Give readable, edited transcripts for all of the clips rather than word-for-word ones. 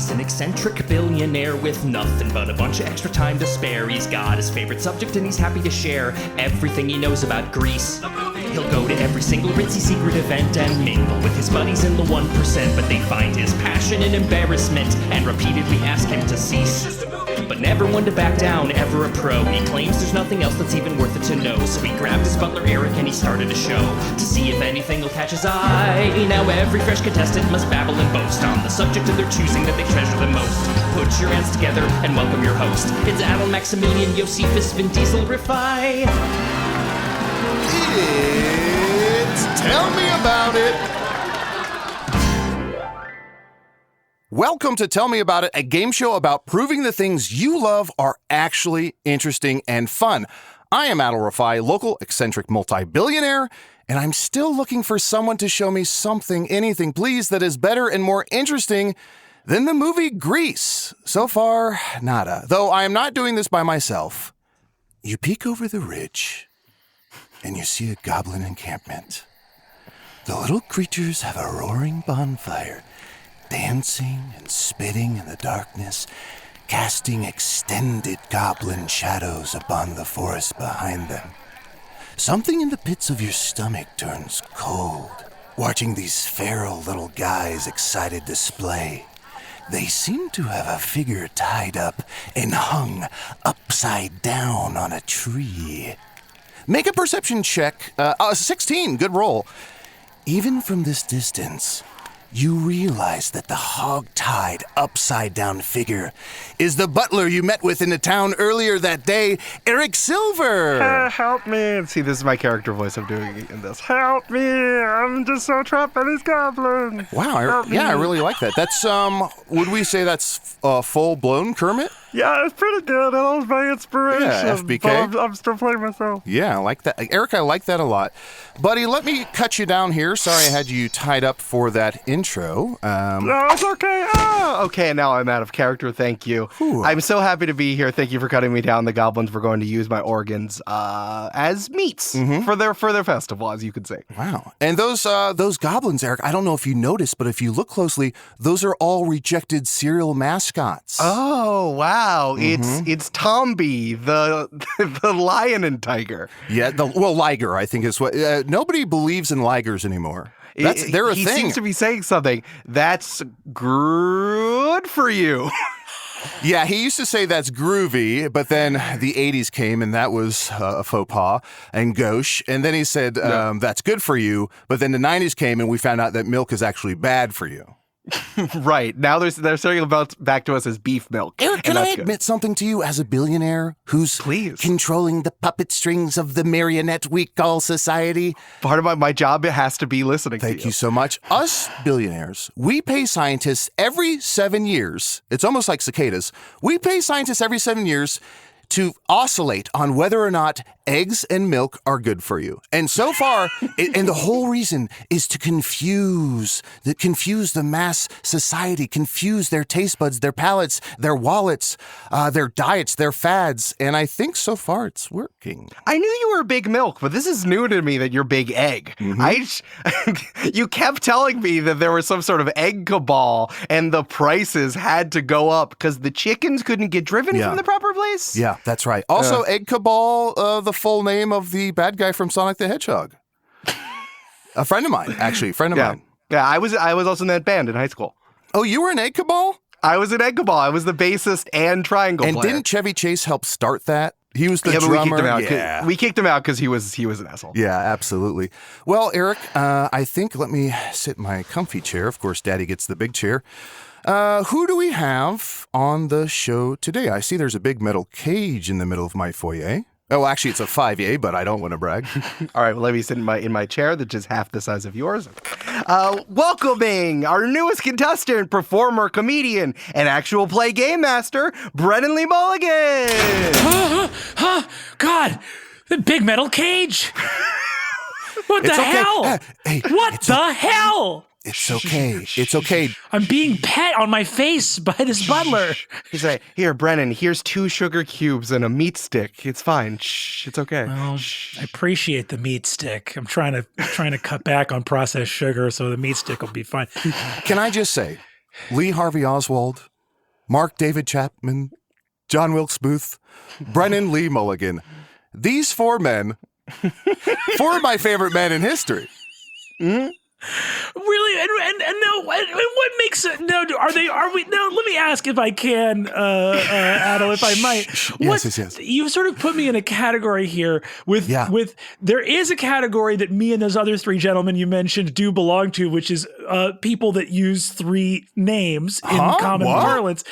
He's an eccentric billionaire with nothing but a bunch of extra time to spare. He's got his favorite subject and he's happy to share everything he knows about Greece. He'll go to every single ritzy secret event and mingle with his buddies in the 1%, but they find his passion and embarrassment and repeatedly ask him to cease. But never one to back down, ever a pro. He claims there's nothing else that's even worth it to know. So he grabbed his butler Eric and he started a show to see if anything will catch his eye. Now every fresh contestant must babble and boast on the subject of their choosing that they treasure the most. Put your hands together and welcome your host. It's Adal, Maximilian, Josephus, Vin Diesel, Rifai. It's Tell Me About It. Welcome to Tell Me About It, a game show about proving the things you love are actually interesting and fun. I am Adal Rifai, local eccentric multibillionaire, and I'm still looking for someone to show me something, anything, please, that is better and more interesting than the movie Grease. So far, nada. Though I am not doing this by myself. You peek over the ridge, and you see a goblin encampment. The little creatures have a roaring bonfire, dancing and spitting in the darkness, casting extended goblin shadows upon the forest behind them. Something in the pits of your stomach turns cold, watching these feral little guys' excited display. They seem to have a figure tied up and hung upside down on a tree. Make a perception check. 16, good roll. Even from this distance, you realize that the hog-tied, upside-down figure is the butler you met with in the town earlier that day, Eric Silver. Help me. See, this is my character voice I'm doing in this. Help me. I'm just so trapped by these goblins. Wow, I really like that. That's, would we say that's full-blown Kermit? Yeah, it's pretty good. That was my inspiration. Yeah, FBK. But I'm still playing myself. Yeah, I like that. Eric, I like that a lot. Buddy, let me cut you down here. Sorry I had you tied up for that intro. No, it's okay. Okay, now I'm out of character. Thank you. Whew. I'm so happy to be here. Thank you for cutting me down. The goblins were going to use my organs as meats for their festival, as you could say. Wow. And those goblins, Eric, I don't know if you noticed, but if you look closely, those are all rejected cereal mascots. Oh, wow. It's Tomby, the lion and tiger. Yeah, liger, I think is what... nobody believes in ligers anymore. They're a thing. He seems to be saying something. That's good for you. Yeah, he used to say that's groovy, but then the 80s came and that was a faux pas and gauche. And then he said, that's good for you. But then the 90s came and we found out that milk is actually bad for you. Right. Now they're starting about back to us as beef milk. Eric, can I admit something to you as a billionaire who's controlling the puppet strings of the marionette we call society? Part of my job has to be listening to you. Thank you so much. Us billionaires, we pay scientists every 7 years. It's almost like cicadas. We pay scientists every 7 years to oscillate on whether or not eggs and milk are good for you. And so far, and the whole reason is to confuse the mass society, confuse their taste buds, their palates, their wallets, their diets, their fads. And I think so far it's working. I knew you were big milk, but this is new to me that you're big egg. You kept telling me that there was some sort of egg cabal and the prices had to go up because the chickens couldn't get driven from the proper place. Yeah, that's right. Also, Egg Cabal, the full name of the bad guy from Sonic the Hedgehog. A friend of mine, actually, mine. Yeah, I was also in that band in high school. Oh, you were in Egg Cabal? I was in Egg Cabal. I was the bassist and triangle player. And didn't Chevy Chase help start that? He was the drummer. We kicked him out because he was an asshole. Yeah, absolutely. Well, Eric, I think let me sit in my comfy chair. Of course, Daddy gets the big chair. Who do we have on the show today? I see there's a big metal cage in the middle of my foyer. Oh, actually, it's a 5A, but I don't want to brag. All right, well, let me sit in my chair that's just half the size of yours. Welcoming our newest contestant, performer, comedian, and actual play game master, Brennan Mulligan. God, the big metal cage. What the hell? Hey, what the hell? It's okay. It's okay. I'm being pet on my face by this butler. He's like, here, Brennan, here's 2 sugar cubes and a meat stick. It's fine. Shh, it's okay. Well, I appreciate the meat stick. I'm trying to cut back on processed sugar, so the meat stick will be fine. Can I just say, Lee Harvey Oswald, Mark David Chapman, John Wilkes Booth, Brennan Lee Mulligan. These four men, four of my favorite men in history. Really, and no, and what makes it? No, are we? No, let me ask if I can, Adal, if I might. Yes. You've sort of put me in a category here with there is a category that me and those other three gentlemen you mentioned do belong to, which is people that use three names in common parlance.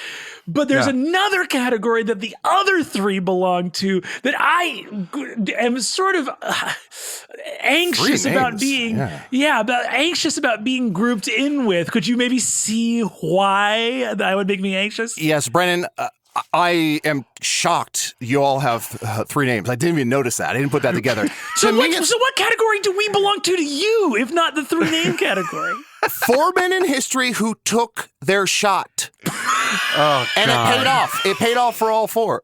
But there's another category that the other three belong to that I am sort of anxious about being, anxious about being grouped in with. Could you maybe see why that would make me anxious? Yes, Brennan, I am shocked you all have three names. I didn't even notice that. I didn't put that together. So what category do we belong to you, if not the three name category? Four men in history who took their shot. Oh, and God. It paid off. It paid off for all four.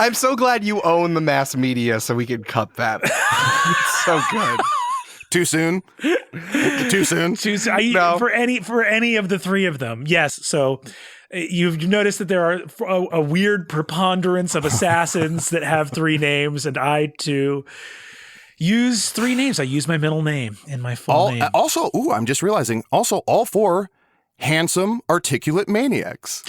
I'm so glad you own the mass media so we can cut that. It's so good. Too soon? Too soon? No. For any of the three of them, yes. So you've noticed that there are a weird preponderance of assassins that have three names, and I too use three names. I use my middle name and my full name. Also, I'm just realizing, also all four handsome, articulate maniacs.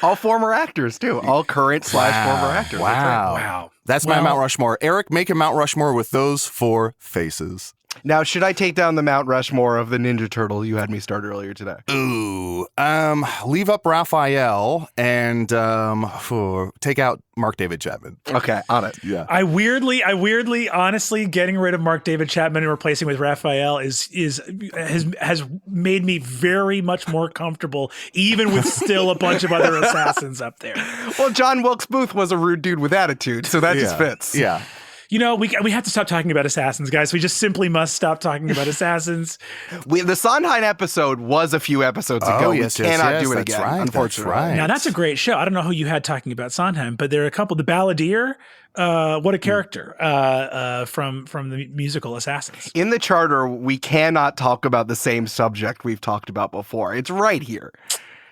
All former actors, too. All current / former actors. Wow. Wow. That's my Mount Rushmore. Eric, make a Mount Rushmore with those four faces. Now, should I take down the Mount Rushmore of the Ninja Turtle you had me start earlier today? Ooh. Leave up Raphael and take out Mark David Chapman. Okay, on it. Yeah. I weirdly, honestly, getting rid of Mark David Chapman and replacing with Raphael has made me very much more comfortable, even with still a bunch of other assassins up there. Well, John Wilkes Booth was a rude dude with attitude, so that just fits. Yeah. You know, we have to stop talking about assassins, guys. We just simply must stop talking about assassins. The Sondheim episode was a few episodes ago. Yes, we cannot do it that's again, right, unfortunately. That's right. Now, that's a great show. I don't know who you had talking about Sondheim, but there are a couple. The Balladeer, what a character from the musical Assassins. In the charter, we cannot talk about the same subject we've talked about before. It's right here.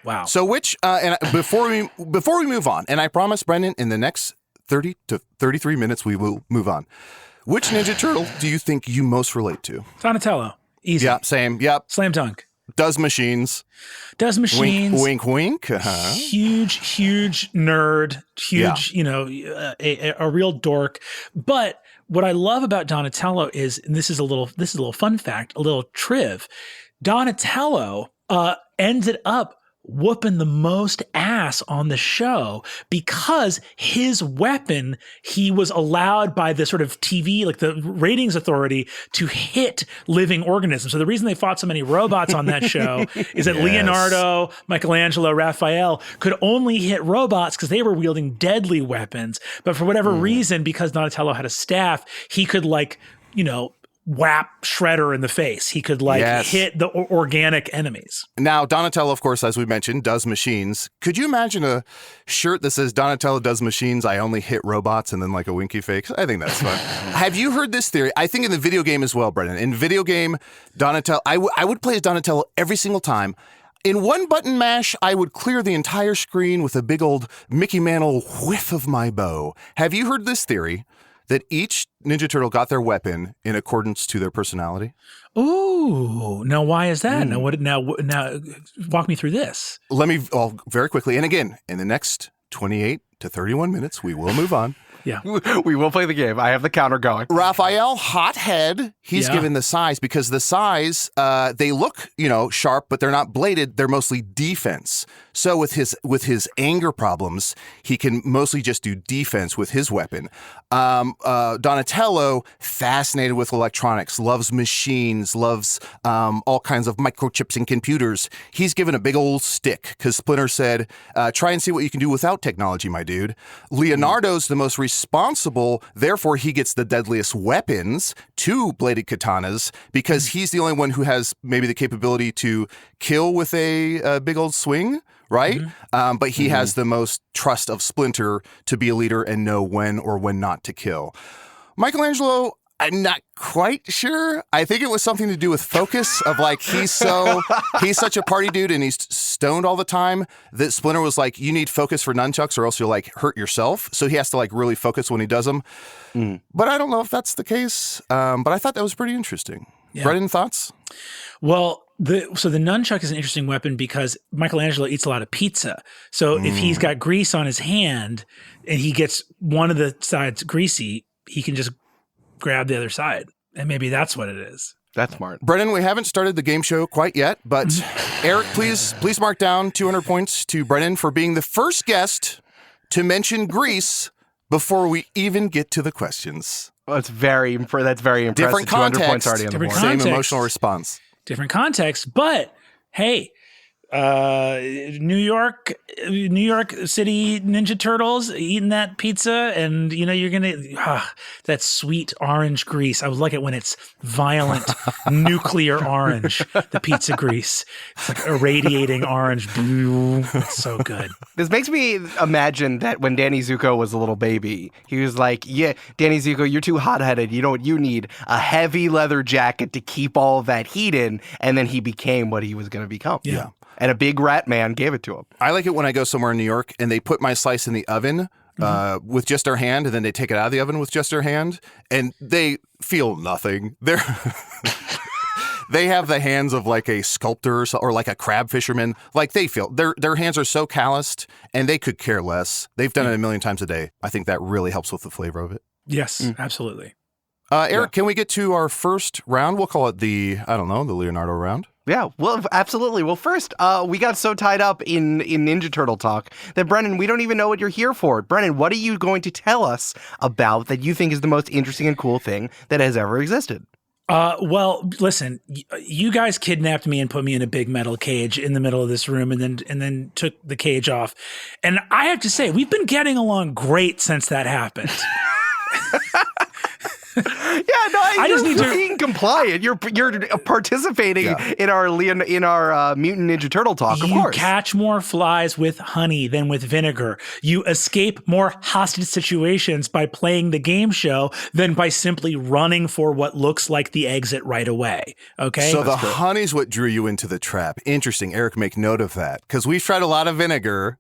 Wow. So and before we move on, and I promise, Brendan, in the next 30 to 33 minutes, we will move on. Which Ninja Turtle do you think you most relate to? Donatello. Easy. Yeah, same. Yep. Slam dunk. Does machines. Wink, wink. Huge nerd. Huge, a real dork. But what I love about Donatello is, and this is a little fun fact, a little triv. Donatello ended up whooping the most ass on the show because his weapon, he was allowed by the sort of TV, like the ratings authority, to hit living organisms. So the reason they fought so many robots on that show is that Leonardo, Michelangelo, Raphael could only hit robots because they were wielding deadly weapons. But for whatever reason, because Donatello had a staff, he could whap Shredder in the face. He could hit the organic enemies. Now, Donatello, of course, as we mentioned, does machines. Could you imagine a shirt that says Donatello does machines, I only hit robots, and then like a winky face? I think that's fun. Have you heard this theory? I think in the video game as well, Brennan. In video game, Donatello, I would play as Donatello every single time. In one button mash, I would clear the entire screen with a big old Mickey Mantle whiff of my bow. Have you heard this theory that each Ninja Turtle got their weapon in accordance to their personality? Ooh, now why is that? Now walk me through this. Let me very quickly. And again, in the next 28 to 31 minutes, we will move on. Yeah. We will play the game. I have the counter going. Raphael, hothead. He's given the size because the size, they look, sharp, but they're not bladed. They're mostly defense. So with his anger problems, he can mostly just do defense with his weapon. Donatello, fascinated with electronics, loves machines, loves all kinds of microchips and computers. He's given a big old stick because Splinter said, try and see what you can do without technology, my dude. Leonardo's the most responsible, therefore he gets the deadliest weapons, 2 bladed katanas, because he's the only one who has maybe the capability to kill with a big old swing, right? But he has the most trust of Splinter to be a leader and know when or when not to kill. Michelangelo, I'm not quite sure. I think it was something to do with focus of like, he's such a party dude and he's stoned all the time that Splinter was like, you need focus for nunchucks or else you'll like hurt yourself. So he has to like really focus when he does them. But I don't know if that's the case. But I thought that was pretty interesting. Yeah. Brennan, thoughts? Well, so the nunchuck is an interesting weapon because Michelangelo eats a lot of pizza. So if he's got grease on his hand and he gets one of the sides greasy, he can just grab the other side. And maybe that's what it is. That's smart. Brennan, we haven't started the game show quite yet, but Eric, please mark down 200 points to Brennan for being the first guest to mention before we even get to the questions. Well, that's very impressive. Different 200 points already on the board. Same emotional response. Different context, but hey, New York City Ninja Turtles eating that pizza, and you're gonna that sweet orange grease. I would like it when it's violent nuclear orange. The pizza grease, it's like irradiating orange. It's so good. This makes me imagine that when Danny Zuko was a little baby, he was like, "Yeah, Danny Zuko, you're too hot-headed. You know what? You need a heavy leather jacket to keep all of that heat in." And then he became what he was going to become. Yeah. And a big rat man gave it to him. I like it when I go somewhere in New York and they put my slice in the oven with just their hand, and then they take it out of the oven with just their hand, and they feel nothing. They have the hands of like a sculptor or like a crab fisherman. Like they feel their hands are so calloused, and they could care less. They've done it a million times a day. I think that really helps with the flavor of it. Yes, absolutely. Eric, can we get to our first round? We'll call it the Leonardo round. Yeah, well, absolutely. Well, first, we got so tied up in Ninja Turtle talk that, Brennan, we don't even know what you're here for. Brennan, what are you going to tell us about that you think is the most interesting and cool thing that has ever existed? Well, listen, you guys kidnapped me and put me in a big metal cage in the middle of this room and then took the cage off. And I have to say, we've been getting along great since that happened. I just need to being compliant. You're participating in our Mutant Ninja Turtle talk. Of course, you catch more flies with honey than with vinegar. You escape more hostage situations by playing the game show than by simply running for what looks like the exit right away. Okay, so the honey's what drew you into the trap. Interesting, Eric. Make note of that because we've tried a lot of vinegar.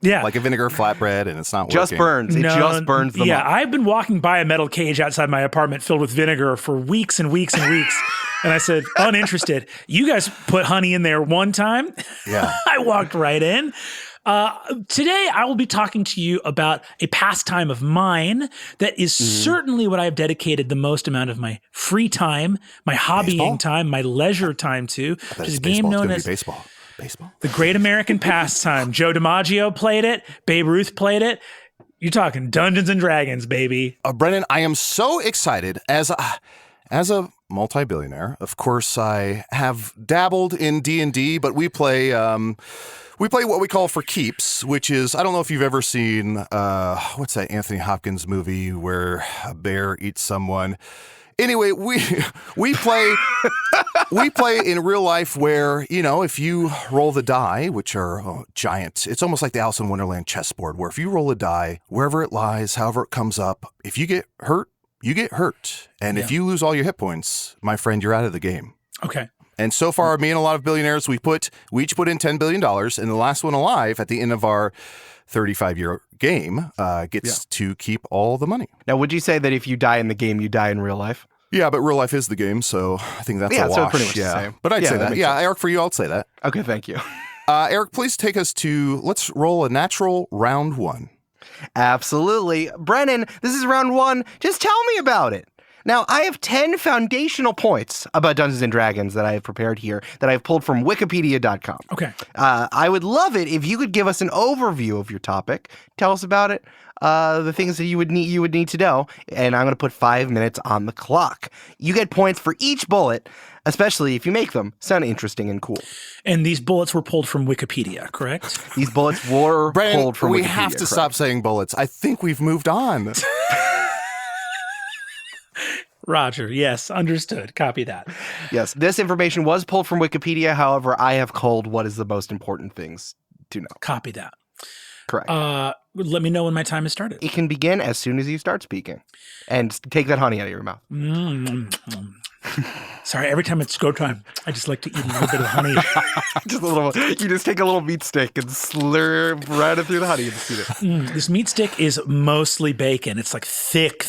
Yeah. Like a vinegar flatbread, and it's not working. Just burns. It just burns them up. I've been walking by a metal cage outside my apartment filled with vinegar for weeks and weeks and weeks. And I said, uninterested. You guys put honey in there one time. Yeah. I walked right in. Today, I will be talking to you about a pastime of mine that is certainly what I've dedicated the most amount of my free time, my hobbying time, my leisure time to, which is a game known as baseball. The Great American Pastime. Joe DiMaggio played it. Babe Ruth played it. You're talking Dungeons and Dragons, baby. Brennan, I am so excited as a multi-billionaire. Of course, I have dabbled in D&D, but we play what we call for keeps, which is, I don't know if you've ever seen, what's that Anthony Hopkins movie where a bear eats someone? Anyway, we play in real life where, if you roll the die, which are giant, it's almost like the Alice in Wonderland chessboard, where if you roll a die, wherever it lies, however it comes up, if you get hurt, you get hurt. And if you lose all your hit points, my friend, you're out of the game. Okay. And so far, me and a lot of billionaires, we each put in $10 billion, and the last one alive at the end of our 35-year game gets to keep all the money. Now, would you say that if you die in the game, you die in real life? Yeah, but real life is the game, so I think that's a wash. So pretty much the same. But I'd say that. Makes Yeah, sense. Eric, for you, I'll say that. Okay, thank you. Eric, please take us to, let's roll a natural round one. Absolutely. Brennan, this is round one. Just tell me about it. Now, I have 10 foundational points about Dungeons & Dragons that I have prepared here that I've pulled from wikipedia.com. Okay. I would love it if you could give us an overview of your topic. Tell us about it. The things that you would need to know, and I'm going to put 5 minutes on the clock. You get points for each bullet, especially if you make them sound interesting and cool. And these bullets were pulled from Wikipedia, correct? These bullets were pulled from Wikipedia. We have to stop saying bullets. I think we've moved on. Roger, yes, understood. Copy that. Yes, this information was pulled from Wikipedia. However, I have culled what is the most important things to know. Copy that. Correct. Let me know when my time has started. It can begin as soon as you start speaking. And take that honey out of your mouth. Sorry, every time it's go time, I just like to eat a little bit of honey. Just a little. You just take a little meat stick and slurp right it through the honey and just eat it. This meat stick is mostly bacon. It's like thick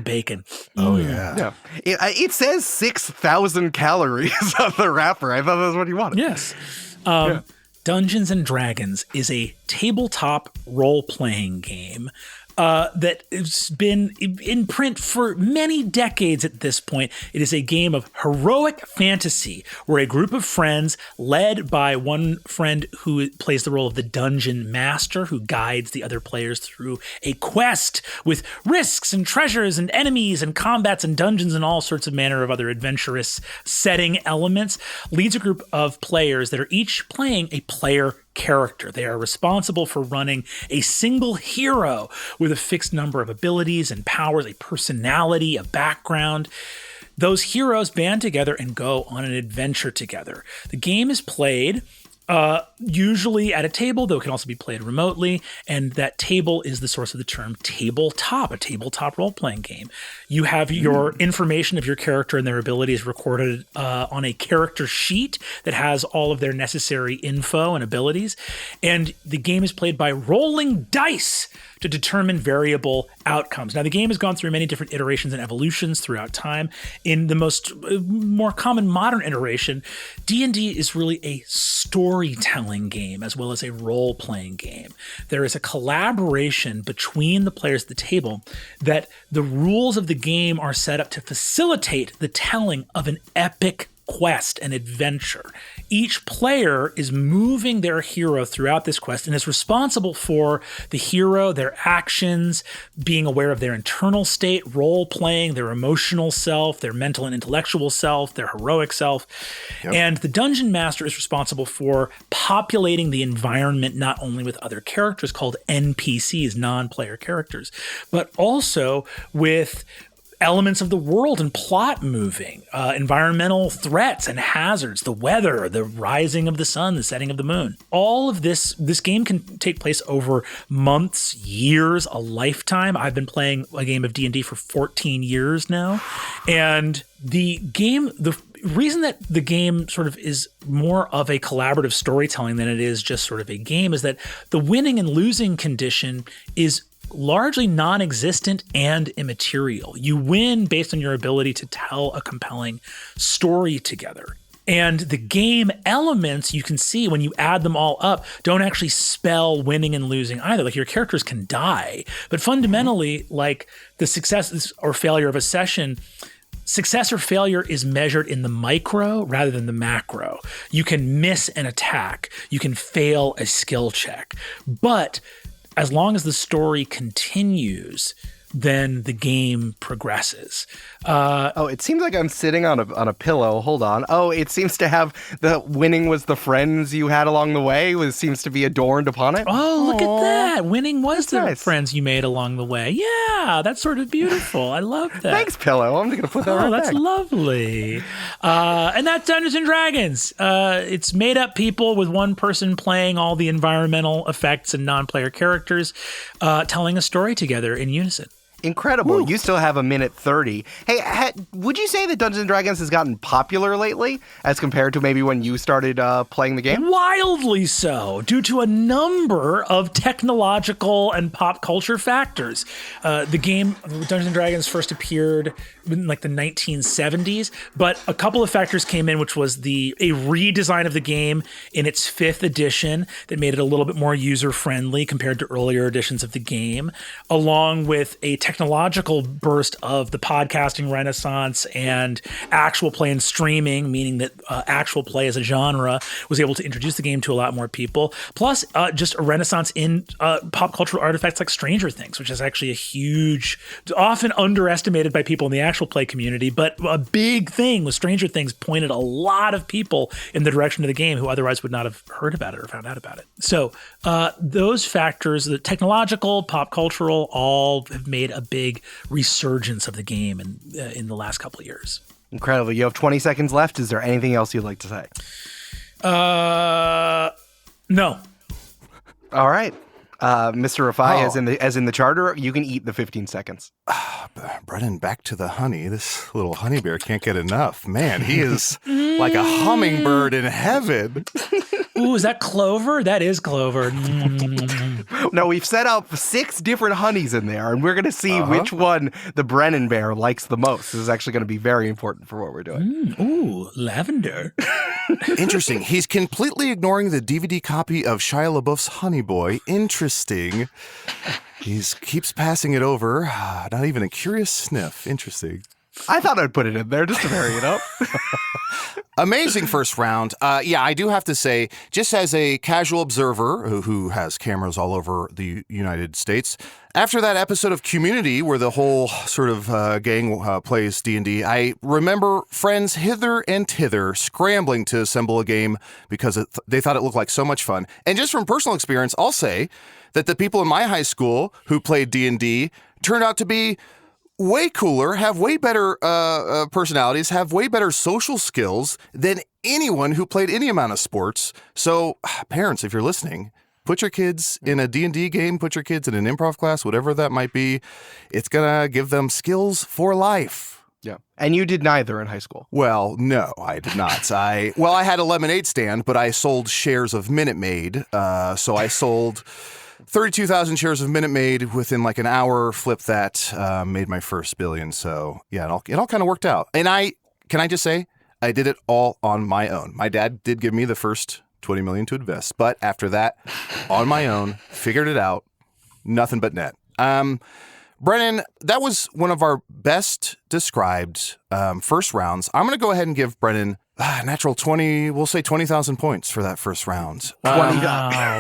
bacon. Oh, yeah. It says 6,000 calories on the wrapper. I thought that was what you wanted. Yes. Dungeons and Dragons is a tabletop role-playing game that has been in print for many decades at this point. It is a game of heroic fantasy where a group of friends, led by one friend who plays the role of the dungeon master, who guides the other players through a quest with risks and treasures and enemies and combats and dungeons and all sorts of manner of other adventurous setting elements, leads a group of players that are each playing a player character. They are responsible for running a single hero with a fixed number of abilities and powers, a personality, a background. Those heroes band together and go on an adventure together. The game is played usually at a table, though it can also be played remotely, and that table is the source of the term tabletop, a tabletop role-playing game. You have your information of your character and their abilities recorded on a character sheet that has all of their necessary info and abilities, and the game is played by rolling dice to determine variable outcomes. Now, the game has gone through many different iterations and evolutions throughout time. In the more common modern iteration, D&D is really a storytelling game as well as a role-playing game. There is a collaboration between the players at the table that the rules of the game are set up to facilitate the telling of an epic quest and adventure. Each player is moving their hero throughout this quest and is responsible for the hero, their actions, being aware of their internal state, role-playing, their emotional self, their mental and intellectual self, their heroic self. Yep. And the dungeon master is responsible for populating the environment not only with other characters called NPCs, non-player characters, but also with elements of the world and plot moving, environmental threats and hazards, the weather, the rising of the sun, the setting of the moon. All of this game can take place over months, years, a lifetime. I've been playing a game of D&D for 14 years now. And the reason that the game sort of is more of a collaborative storytelling than it is just sort of a game is that the winning and losing condition is largely non-existent and immaterial. You win based on your ability to tell a compelling story together. And the game elements you can see when you add them all up don't actually spell winning and losing either. Like your characters can die, but fundamentally, like the success or failure of a session, success or failure is measured in the micro rather than the macro. You can miss an attack. You can fail a skill check. But as long as the story continues, then the game progresses. It seems like I'm sitting on a pillow. Hold on. It seems to have the winning was the friends you had along the way. It seems to be adorned upon it. Oh, look at that. Winning was the nice. Friends you made along the way. Yeah, that's sort of beautiful. I love that. Thanks, pillow. I'm going to put that right that's back. lovely. And that's Dungeons and Dragons. It's made up people with one person playing all the environmental effects and non-player characters, telling a story together in unison. Incredible. Woo. You still have a minute 30. Hey, would you say that Dungeons & Dragons has gotten popular lately as compared to maybe when you started playing the game? Wildly so, due to a number of technological and pop culture factors. The game, Dungeons & Dragons, first appeared in like the 1970s, but a couple of factors came in, which was a redesign of the game in its 5th edition that made it a little bit more user-friendly compared to earlier editions of the game, along with a technological burst of the podcasting renaissance and actual play and streaming, meaning that actual play as a genre was able to introduce the game to a lot more people. Plus, just a renaissance in pop cultural artifacts like Stranger Things, which is actually a huge, often underestimated by people in the actual play community, but a big thing with Stranger Things pointed a lot of people in the direction of the game who otherwise would not have heard about it or found out about it. So those factors, the technological, pop cultural, all have made a big resurgence of the game in the last couple of years. Incredible. You have 20 seconds left. Is there anything else you'd like to say? No. All right. Mr. Rifai, as in the charter, you can eat the 15 seconds. Brennan, back to the honey. This little honey bear can't get enough. Man, he is like a hummingbird in heaven. Ooh, is that clover? That is clover. No, we've set up 6 different honeys in there, and we're going to see which one the Brennan bear likes the most. This is actually going to be very important for what we're doing. Ooh, lavender. Interesting. He's completely ignoring the DVD copy of Shia LaBeouf's Honey Boy. Interesting. He keeps passing it over. Not even a curious sniff. Interesting. I thought I'd put it in there just to vary it up. Amazing first round. Yeah, I do have to say, just as a casual observer who has cameras all over the United States, after that episode of Community where the whole sort of gang plays D&D, I remember friends hither and thither scrambling to assemble a game because they thought it looked like so much fun. And just from personal experience, I'll say that the people in my high school who played D&D turned out to be way cooler, have way better personalities, have way better social skills than anyone who played any amount of sports. So parents, if you're listening, put your kids in a D&D game, put your kids in an improv class, whatever that might be. It's going to give them skills for life. Yeah. And you did neither in high school. Well, no, I did not. I had a lemonade stand, but I sold shares of Minute Maid. So I sold 32,000 shares of Minute Maid within like an hour, flipped that, made my first billion. So yeah, it all kind of worked out. And can I just say, I did it all on my own. My dad did give me the first 20 million to invest, but after that, on my own, figured it out, nothing but net. Brennan, that was one of our best described first rounds. I'm going to go ahead and give Brennan natural 20, we'll say 20,000 points for that first round. 20,000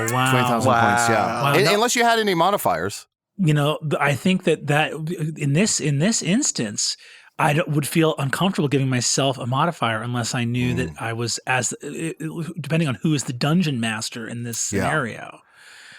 points, yeah. Wow. Unless you had any modifiers. You know, I think that in this instance, I would feel uncomfortable giving myself a modifier unless I knew that I was depending on who is the dungeon master in this scenario.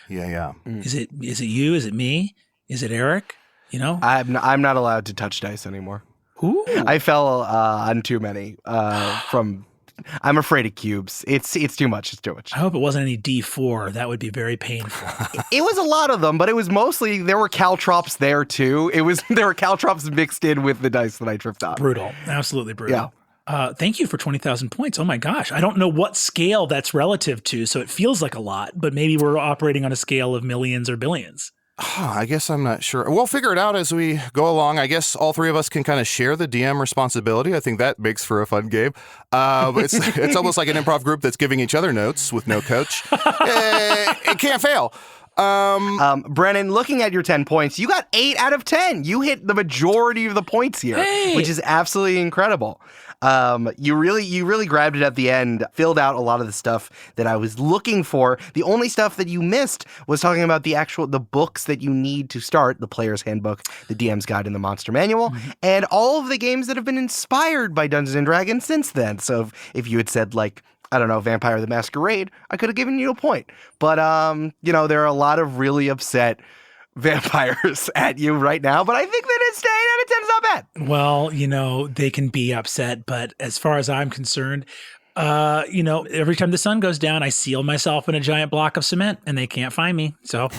Yeah. Is it you? Is it me? Is it Eric? You know, I'm not allowed to touch dice anymore. Ooh. I fell on too many I'm afraid of cubes. It's too much. It's too much. I hope it wasn't any D4. That would be very painful. It was a lot of them, but it was mostly, there were caltrops there too. There were caltrops mixed in with the dice that I tripped on. Brutal. Absolutely brutal. Yeah. Thank you for 20,000 points. Oh my gosh. I don't know what scale that's relative to, so it feels like a lot, but maybe we're operating on a scale of millions or billions. I guess I'm not sure. We'll figure it out as we go along. I guess all three of us can kind of share the DM responsibility. I think that makes for a fun game. It's almost like an improv group that's giving each other notes with no coach. It can't fail. Brennan, looking at your 10 points, you got 8 out of 10. You hit the majority of the points here, which is absolutely incredible. You really grabbed it at the end, filled out a lot of the stuff that I was looking for. The only stuff that you missed was talking about the books that you need to start, the Player's Handbook, the DM's Guide, and the Monster Manual, and all of the games that have been inspired by Dungeons & Dragons since then. So if you had said, like, I don't know, Vampire the Masquerade, I could have given you a point. But, there are a lot of really upset vampires at you right now, but I think that it's 8 out of 10 is not bad. Well, they can be upset, but as far as I'm concerned, every time the sun goes down, I seal myself in a giant block of cement and they can't find me. So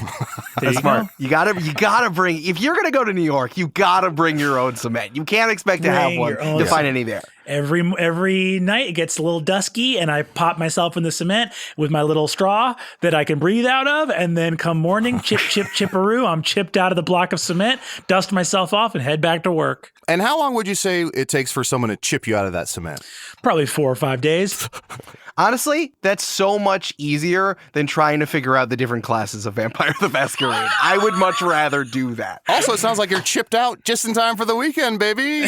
that's smart. You gotta bring, if you're going to go to New York, you gotta bring your own cement. You can't expect to have one to find any there. Every night it gets a little dusky and I pop myself in the cement with my little straw that I can breathe out of. And then come morning, chipperoo, I'm chipped out of the block of cement, dust myself off and head back to work. And how long would you say it takes for someone to chip you out of that cement? Probably 4 or 5 days. Honestly, that's so much easier than trying to figure out the different classes of Vampire the Masquerade. I would much rather do that. Also, it sounds like you're chipped out just in time for the weekend, baby.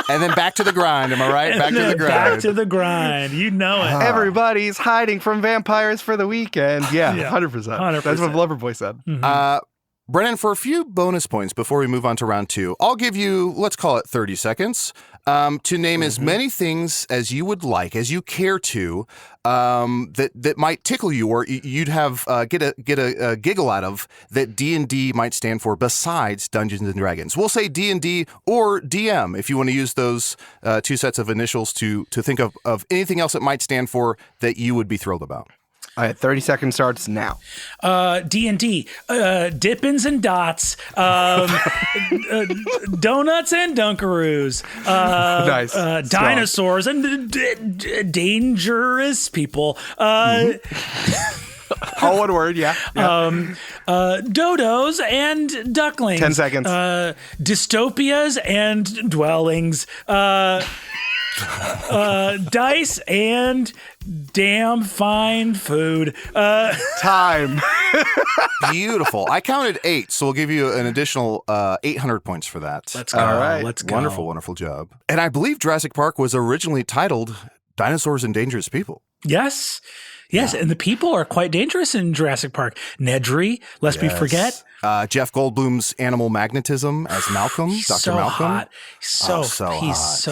And then back to the grind, am I right? Back to the grind. You know it. Everybody's hiding from vampires for the weekend. Yeah. 100%. That's what Loverboy said. Mm-hmm. Brennan, for a few bonus points before we move on to round 2, I'll give you, let's call it 30 seconds, to name as many things as you would like, as you care to, that might tickle you or you'd have get a giggle out of that D&D might stand for besides Dungeons and Dragons. We'll say D&D or DM if you want to use those 2 sets of initials to think of anything else it might stand for that you would be thrilled about. All right, 30 seconds starts now. D&D, Dippins and Dots, Donuts and Dunkaroos, Nice. Dinosaurs and dangerous people, All one word, yeah. Dodos and ducklings. 10 seconds. Dystopias and dwellings. Dice and damn fine food. Time. Beautiful. I counted 8, so we'll give you an additional 800 points for that. Let's go. All right. Let's go. Wonderful, wonderful job. And I believe Jurassic Park was originally titled Dinosaurs and Dangerous People. Yes. Yes, and the people are quite dangerous in Jurassic Park. Nedry, lest we forget. Jeff Goldblum's animal magnetism as Malcolm, Dr. So Malcolm. hot. He's so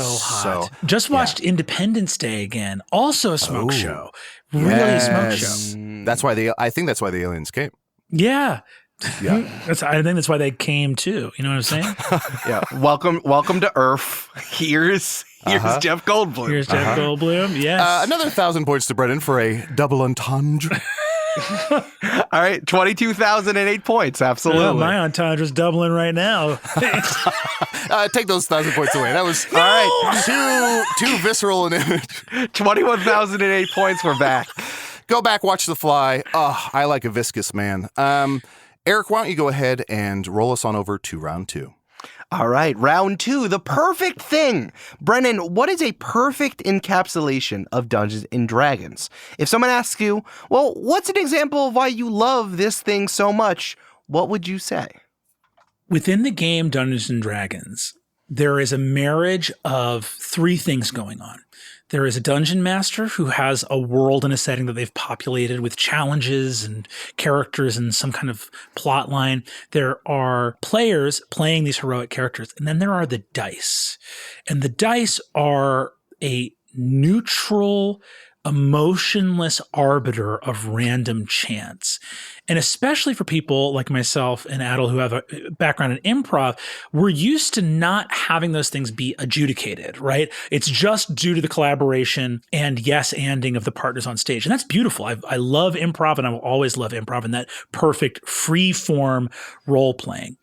hot. Just watched Independence Day again. Also a smoke show. Really a smoke show. That's why I think that's why the aliens came. Yeah. Yeah. I think that's why they came too. You know what I'm saying? Yeah. Welcome to Earth. Here's Jeff Goldblum. Here's Jeff Goldblum. Yes. Another 1,000 points to Brennan for a double entendre. All right, 22,008 points. Absolutely. Well, my entendre's doubling right now. Take those 1,000 points away. That was all right. Too visceral an image. 21,008 points. We're back. Go back, watch The Fly. Oh, I like a viscous man. Eric, why don't you go ahead and roll us on over to round 2? All right, round 2, the perfect thing. Brennan, what is a perfect encapsulation of Dungeons and Dragons? If someone asks you, well, what's an example of why you love this thing so much? What would you say? Within the game Dungeons and Dragons, there is a marriage of 3 things going on. There is a dungeon master who has a world and a setting that they've populated with challenges and characters and some kind of plot line. There are players playing these heroic characters. And then there are the dice. And the dice are a neutral, emotionless arbiter of random chance. And especially for people like myself and Adal who have a background in improv, we're used to not having those things be adjudicated, right? It's just due to the collaboration and yes-anding of the partners on stage. And that's beautiful. I love improv, and I will always love improv and that perfect free-form role-playing.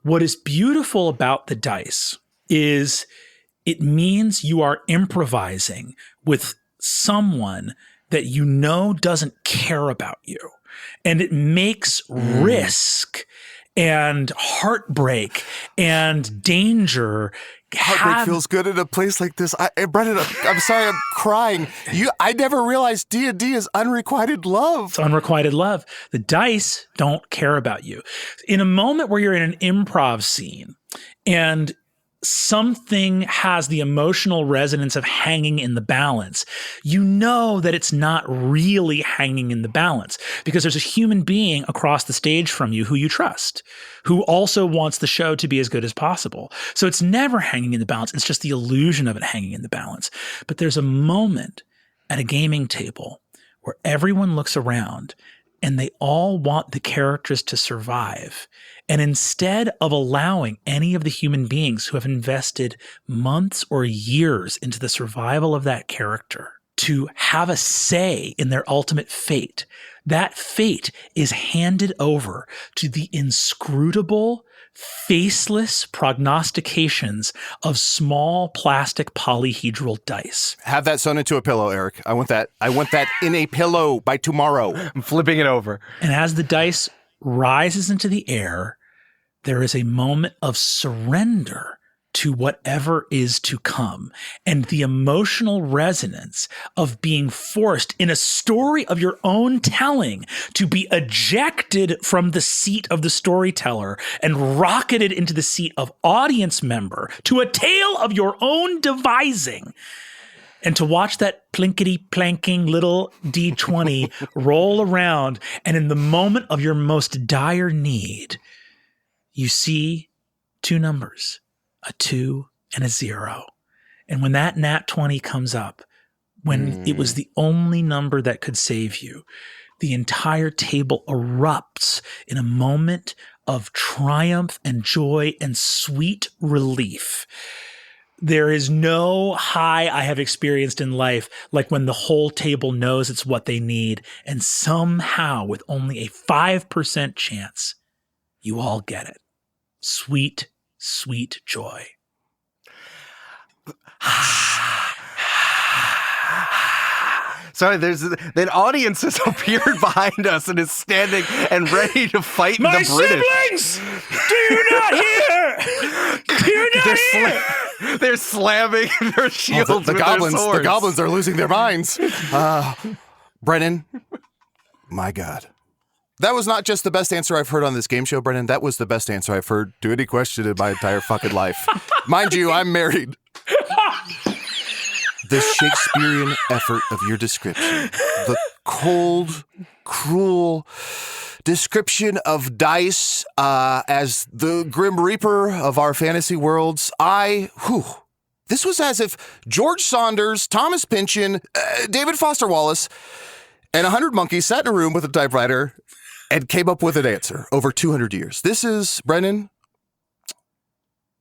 What is beautiful about the dice is it means you are improvising with someone that you know doesn't care about you. And it makes risk and heartbreak and danger. Heartbreak feels good in a place like this. Brennan, I'm sorry, I'm crying. I never realized D&D is unrequited love. It's unrequited love. The dice don't care about you. In a moment where you're in an improv scene and something has the emotional resonance of hanging in the balance, you know that it's not really hanging in the balance because there's a human being across the stage from you who you trust, who also wants the show to be as good as possible. So it's never hanging in the balance. It's just the illusion of it hanging in the balance. But there's a moment at a gaming table where everyone looks around and they all want the characters to survive. And instead of allowing any of the human beings who have invested months or years into the survival of that character to have a say in their ultimate fate, that fate is handed over to the inscrutable, faceless prognostications of small plastic polyhedral dice. Have that sewn into a pillow, Eric. I want that in a pillow by tomorrow. I'm flipping it over. And as the dice rises into the air, there is a moment of surrender to whatever is to come. And the emotional resonance of being forced in a story of your own telling to be ejected from the seat of the storyteller and rocketed into the seat of audience member to a tale of your own devising. And to watch that plinkety-planking little D20 roll around, and in the moment of your most dire need, you see 2 numbers, a 2 and a 0. And when that nat 20 comes up, when it was the only number that could save you, the entire table erupts in a moment of triumph and joy and sweet relief. There is no high I have experienced in life like when the whole table knows it's what they need, and somehow, with only a 5% chance, you all get it. Sweet, sweet joy. Sorry, there's an audience has appeared behind us and is standing and ready to fight My the British. siblings! Do you not hear? Do you not hear? They're slamming their shields the with goblins, their swords. the goblins are losing their minds. Brennan, my God. That was not just the best answer I've heard on this game show, Brennan. That was the best answer I've heard to any question in my entire fucking life. Mind you, I'm married. The Shakespearean effort of your description, the cold, cruel description of dice as the Grim Reaper of our fantasy worlds, this was as if George Saunders, Thomas Pynchon, David Foster Wallace, and 100 monkeys sat in a room with a typewriter and came up with an answer over 200 years. This is, Brennan,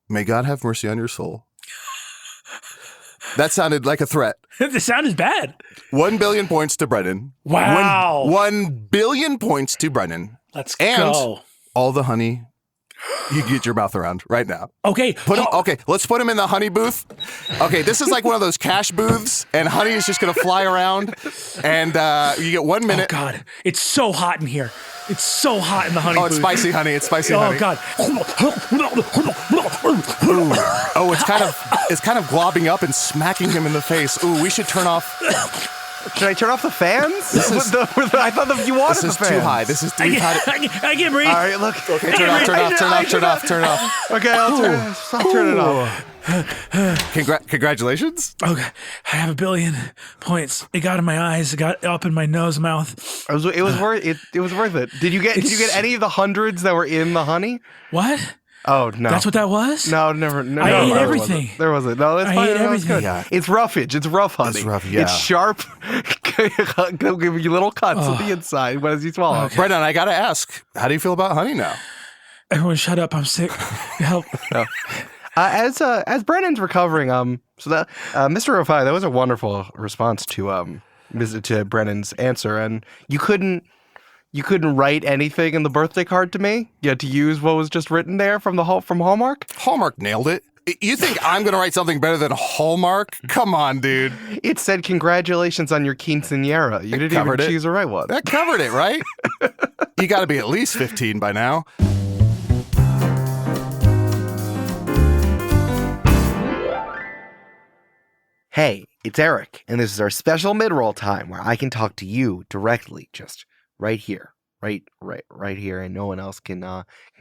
may God have mercy on your soul. That sounded like a threat. The sound is bad. 1 billion points to Brennan. Wow. 1 billion points to Brennan. Let's and go. All the honey you can get your mouth around right now. Okay. Okay, let's put him in the honey booth. Okay, this is like one of those cash booths, and honey is just going to fly around, and you get 1 minute. Oh, God. It's so hot in here. It's so hot in the honey booth. It's spicy honey. It's spicy honey. Oh, God. Ooh. Oh, it's kind of globbing up and smacking him in the face. Ooh, we should turn off. Should I turn off the fans? I thought that you wanted the fans. This is too high. This is too high. I can't breathe. All right, look. Okay, turn off. Okay, I'll turn it off. Congratulations. Okay, I have 1 billion points. It got in my eyes. It got up in my nose, mouth. It was worth it. Did you get any of the hundreds that were in the honey? What? Oh, no. That's what that was? No, never. No, I ate everything. There wasn't. No, that's fine. I ate everything. Yeah. It's roughage. It's rough honey. It's rough, yeah. It's sharp. They'll give you little cuts on the inside as you swallow. Okay. Brennan, I got to ask, how do you feel about honey now? Everyone shut up. I'm sick. Help. No. As Brennan's recovering, Mr. Rifai, that was a wonderful response to Brennan's answer, and you couldn't write anything in the birthday card to me. You had to use what was just written there from Hallmark. Hallmark nailed it. You think I'm going to write something better than Hallmark? Come on, dude. It said, congratulations on your quinceañera. You didn't even choose the right one. That covered it, right? You got to be at least 15 by now. Hey, it's Eric, and this is our special mid-roll time where I can talk to you directly, just right here, right here, and no one else can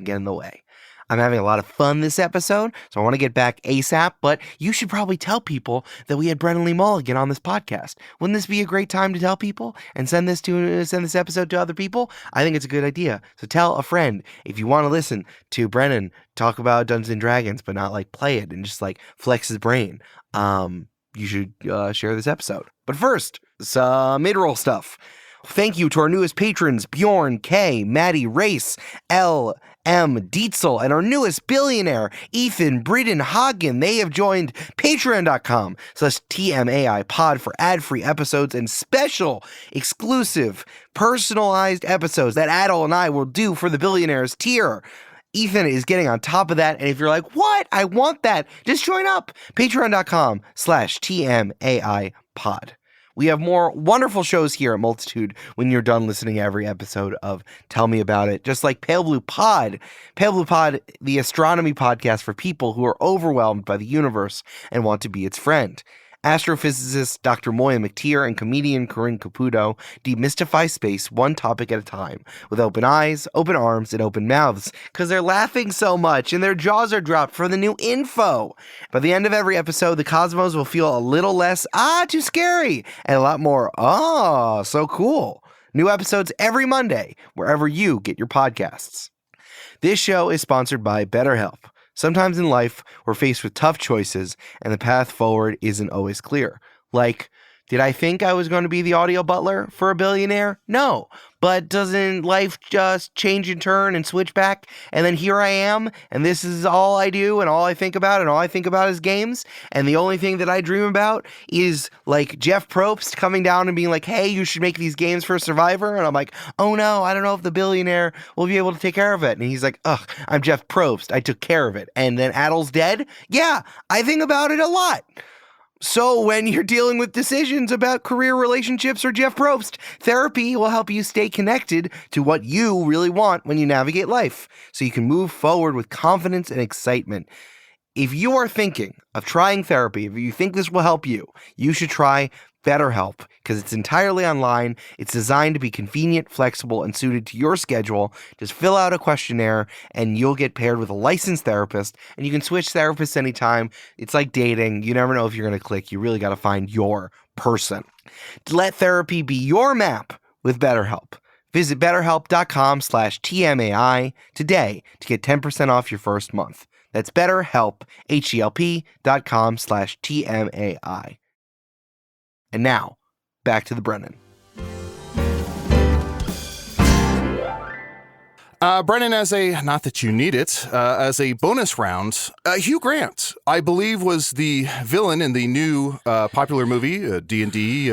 get in the way. I'm having a lot of fun this episode, so I want to get back ASAP, but you should probably tell people that we had Brennan Lee Mulligan on this podcast. Wouldn't this be a great time to tell people and send this episode to other people? I think it's a good idea. So tell a friend if you want to listen to Brennan talk about Dungeons & Dragons, but not like play it and just like flex his brain. You should share this episode. But first, some mid-roll stuff. Thank you to our newest patrons, Bjorn, K, Maddie, Race, L, M, Dietzel, and our newest billionaire, Ethan, Bridden, Hagen. They have joined patreon.com/TMAI pod for ad-free episodes and special, exclusive, personalized episodes that Adal and I will do for the billionaires tier. Ethan is getting on top of that, and if you're like, what? I want that, just join up. Patreon.com/TMAI pod. We have more wonderful shows here at Multitude when you're done listening to every episode of Tell Me About It, just like Pale Blue Pod. Pale Blue Pod, the astronomy podcast for people who are overwhelmed by the universe and want to be its friend. Astrophysicist Dr. Moya McTeer and comedian Corinne Caputo demystify space one topic at a time with open eyes, open arms, and open mouths because they're laughing so much and their jaws are dropped for the new info. By the end of every episode, the cosmos will feel a little less, too scary, and a lot more, so cool. New episodes every Monday, wherever you get your podcasts. This show is sponsored by BetterHelp. Sometimes in life, we're faced with tough choices, and the path forward isn't always clear. Like, Did I think I was going to be the audio butler for a billionaire? No. But doesn't life just change and turn and switch back? And then here I am, and this is all I do and all I think about, and all I think about is games. And the only thing that I dream about is like Jeff Probst coming down and being like, hey, you should make these games for Survivor. And I'm like, oh no, I don't know if the billionaire will be able to take care of it. And he's like, ugh, I'm Jeff Probst. I took care of it. And then Adal's dead? Yeah, I think about it a lot. So when you're dealing with decisions about career, relationships, or Jeff Probst, therapy will help you stay connected to what you really want when you navigate life, so you can move forward with confidence and excitement. If you are thinking of trying therapy, if you think this will help you, you should try BetterHelp, because it's entirely online. It's designed to be convenient, flexible, and suited to your schedule. Just fill out a questionnaire and you'll get paired with a licensed therapist, and you can switch therapists anytime. It's like dating. You never know if you're going to click. You really got to find your person. Let therapy be your map with BetterHelp. Visit betterhelp.com/TMAI today to get 10% off your first month. That's BetterHelp, HELP.com/TMAI. And now, back to the Brennan. Brennan, not that you need it, as a bonus round, Hugh Grant, I believe, was the villain in the new popular movie, D&D,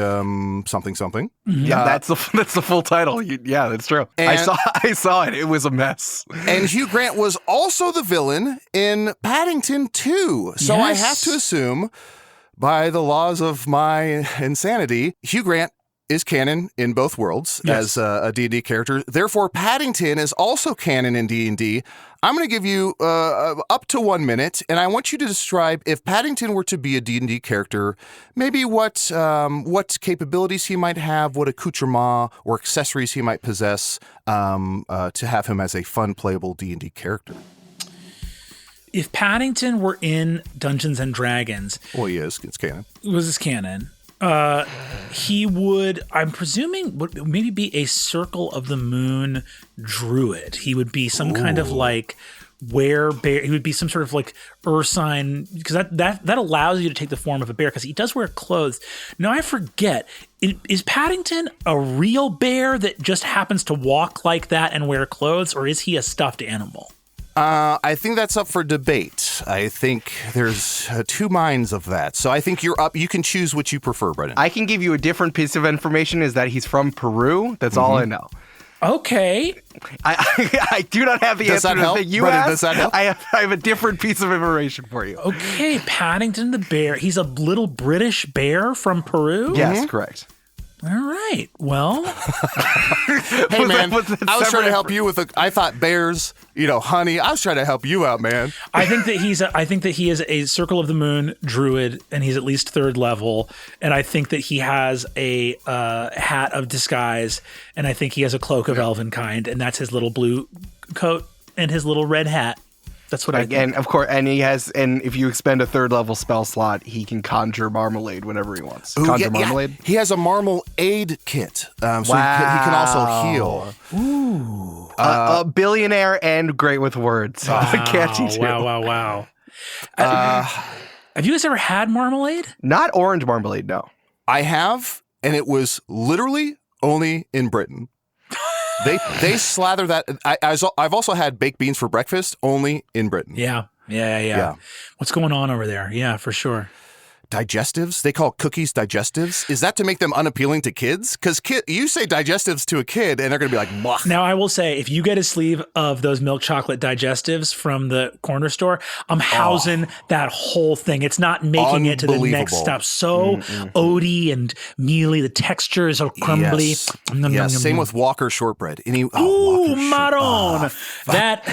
something. Yeah, that's the full title. Yeah, that's true. I saw it. It was a mess. And Hugh Grant was also the villain in Paddington 2. So I have to assume, by the laws of my insanity, Hugh Grant is canon in both worlds as a D&D character. Therefore, Paddington is also canon in D&D. I'm going to give you up to 1 minute, and I want you to describe, if Paddington were to be a D&D character, maybe what capabilities he might have, what accoutrement or accessories he might possess to have him as a fun, playable D&D character. If Paddington were in Dungeons and Dragons... Well, he is. It's canon. Was his canon? He would, I'm presuming, would maybe be a Circle of the Moon druid. He would be some kind of like werebear. He would be some sort of like ursine, because that allows you to take the form of a bear, because he does wear clothes. Now I forget, is Paddington a real bear that just happens to walk like that and wear clothes, or is he a stuffed animal? I think that's up for debate. I think there's two minds of that. So I think you're up. You can choose what you prefer, Brennan. I can give you a different piece of information, is that he's from Peru. That's all I know. Okay. I do not have the answer to the thing you Brennan, asked. does that help? I have a different piece of information for you. Okay, Paddington the bear. He's a little British bear from Peru? Yes, correct. All right. Well, hey man, I was trying to help you with I thought bears, honey. I was trying to help you out, man. I think that he is a Circle of the Moon druid, and he's at least 3rd level. And I think that he has a hat of disguise, and I think he has a cloak of elven kind, and that's his little blue coat and his little red hat. That's what I think. And of course, and if you expend a 3rd level spell slot, he can conjure marmalade whenever he wants. Marmalade? He has a marmalade kit, so he can also heal. Ooh. A billionaire and great with words. Wow, Can't you do? Wow. Have you guys ever had marmalade? Not orange marmalade, no. I have, and it was literally only in Britain. They slather that. I've also had baked beans for breakfast, only in Britain. Yeah. What's going on over there? Yeah, for sure. Digestives? They call cookies digestives? Is that to make them unappealing to kids? Because you say digestives to a kid and they're going to be like, Mwah. Now, I will say, if you get a sleeve of those milk chocolate digestives from the corner store, I'm housing that whole thing. It's not making it to the next step. So oaty and mealy. The texture is so crumbly. Yes. Yes. Same with Walker shortbread. Maron. That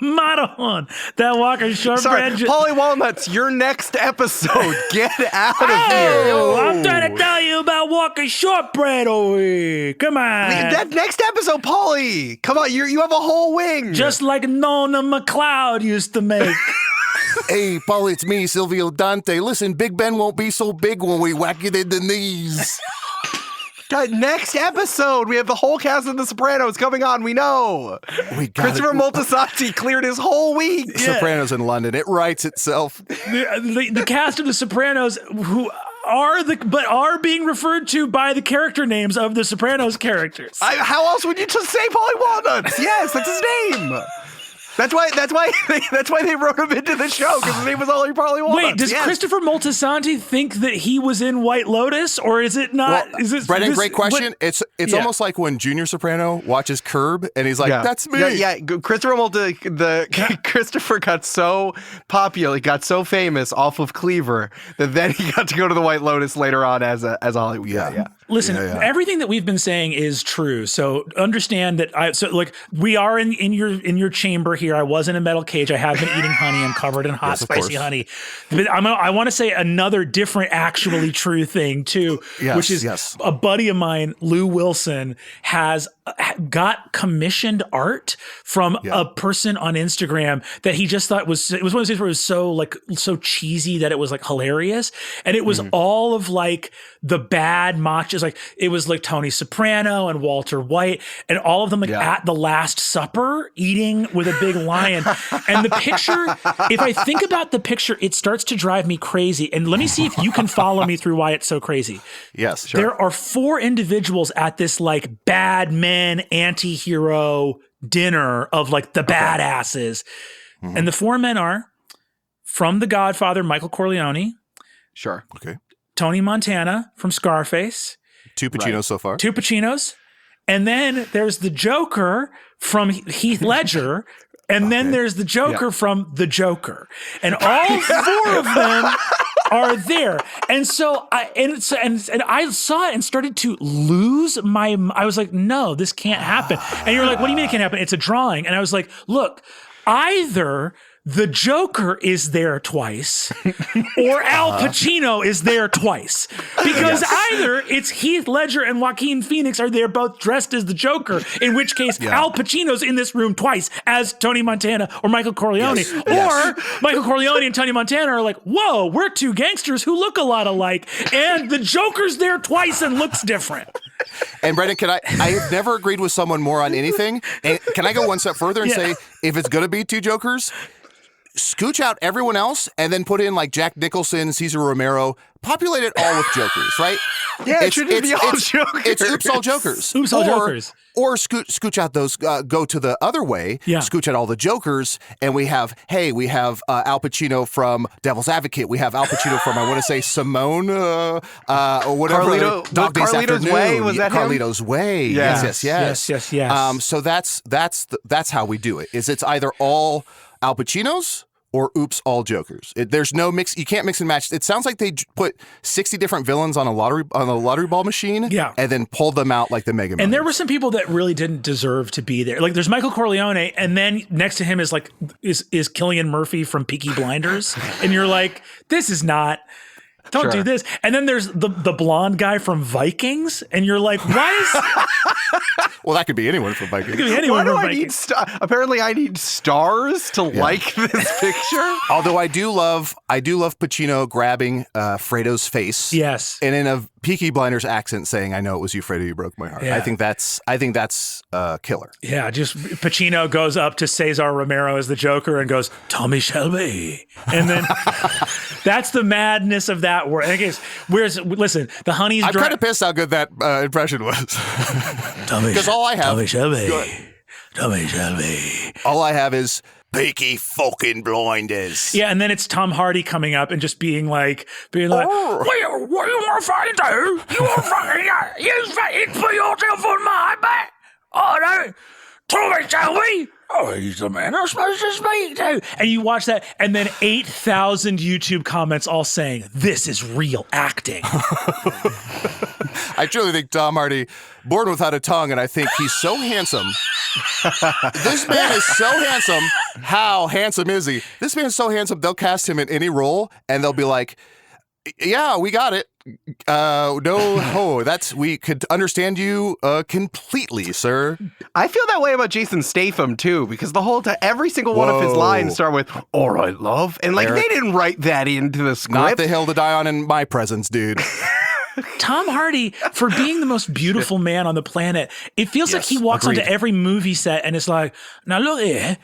Maron. That Walker shortbread. Sorry, Polly Walnuts, your next episode. Get out of here. I'm trying to tell you about Walker shortbread over here. Come on. That next episode, Polly. Come on, you have a whole wing. Just like Nona McLeod used to make. Hey, Paul, it's me, Silvio Dante. Listen, Big Ben won't be so big when we whack it in the knees. Next episode, we have the whole cast of The Sopranos coming on. We know. Christopher Moltisanti cleared his whole week. Sopranos in London. It writes itself. The cast of The Sopranos who are being referred to by the character names of the Sopranos characters. How else would you just say Paulie Walnuts? Yes, that's his name. That's why they wrote him into the show, because his name was only Paulie Walnuts. Wait, does Christopher Moltisanti think that he was in White Lotus, or is it not? Well, Brennan, great question. It's almost like when Junior Soprano watches Curb and he's like, "That's me." Yeah. Christopher got so popular, he got so famous off of Cleaver that then he got to go to the White Lotus later on as Hollywood. Yeah. Listen, everything that we've been saying is true. So understand that we are in your chamber here. I was in a metal cage. I have been eating honey. I'm covered in hot, spicy honey. But I want to say another different, actually true thing too, which is a buddy of mine, Lou Wilson, has got commissioned art from a person on Instagram that he just thought it was one of those things where it was so cheesy that it was like hilarious. And it was all of like the bad machos. Like it was like Tony Soprano and Walter White and all of them at the Last Supper eating with a big lion. And the picture, if I think about the picture, it starts to drive me crazy. And let me see if you can follow me through why it's so crazy. Yes, sure. There are 4 individuals at this like bad men anti-hero dinner of like the badasses. And the 4 men are from The Godfather, Michael Corleone. Sure. Okay. Tony Montana from Scarface. 2 Pacinos so far. 2 Pacinos. And then there's the Joker from Heath Ledger. And then there's the Joker from The Joker. And all 4 of them are there. And so I saw it and started to lose I was like, no, this can't happen. And you're like, what do you mean it can't happen? It's a drawing. And I was like, look, either the Joker is there twice or Al Pacino is there twice, because either it's Heath Ledger and Joaquin Phoenix are there both dressed as the Joker, in which case Al Pacino's in this room twice as Tony Montana or Michael Corleone, or Michael Corleone and Tony Montana are like, whoa, we're 2 gangsters who look a lot alike, and the Joker's there twice and looks different. And Brennan, I have never agreed with someone more on anything. And can I go one step further and say, if it's going to be 2 Jokers, scooch out everyone else and then put in like Jack Nicholson, Cesar Romero, populate it all with Jokers, right? Yeah, it should be all Jokers. It's oops, all Jokers. Oops, all Jokers. Or scooch out those, go to the other way, scooch out all the Jokers, and we have Al Pacino from Devil's Advocate. We have Al Pacino from, I want to say, Simone, or whatever. Dog Days Carlito's Afternoon. Way, was that Carlito's him? Way. Yes. Yes. So that's how we do it. It's either all Al Pacinos or oops, all Jokers. There's no mix. You can't mix and match. It sounds like they put 60 different villains on a lottery ball machine, and then pulled them out like the Mega Man. And there were some people that really didn't deserve to be there. Like there's Michael Corleone, and then next to him is Cillian Murphy from Peaky Blinders, and you're like, this is not. Don't do this. And then there's the blonde guy from Vikings, and you're like, why is... Well, that could be anyone from Vikings. It could be anyone from Vikings. Apparently I need stars to like this picture. Although I do love Pacino grabbing Fredo's face. Yes. And in a Peaky Blinders accent saying, "I know it was you, Fredo, you broke my heart." Yeah. I think that's killer. Yeah, just Pacino goes up to Cesar Romero as the Joker and goes, "Tommy Shelby." And then that's the madness of that word. Listen, the honey's I'm kind of pissed how good that impression was. Because all I have, Tommy Shelby. all I have is Peaky fucking Blinders. Yeah, and then it's Tom Hardy coming up and just being like, what do you want to fucking do? You want to fucking put yourself on my back? Oh no, Tommy Shelby. Oh, he's the man I'm supposed to speak to. And you watch that, and then 8,000 YouTube comments all saying, this is real acting. I truly think Tom Hardy, born without a tongue, and I think he's so handsome. This man is so handsome. How handsome is he? This man is so handsome, they'll cast him in any role, and they'll be like, yeah, we got it. We could understand you completely, sir. I feel that way about Jason Statham too, because the whole time, every single one of his lines start with "All right, love," and like Eric, they didn't write that into the script. Not the hill to die on in my presence, dude. Tom Hardy, for being the most beautiful man on the planet, it feels like he walks onto every movie set and it's like, now look here,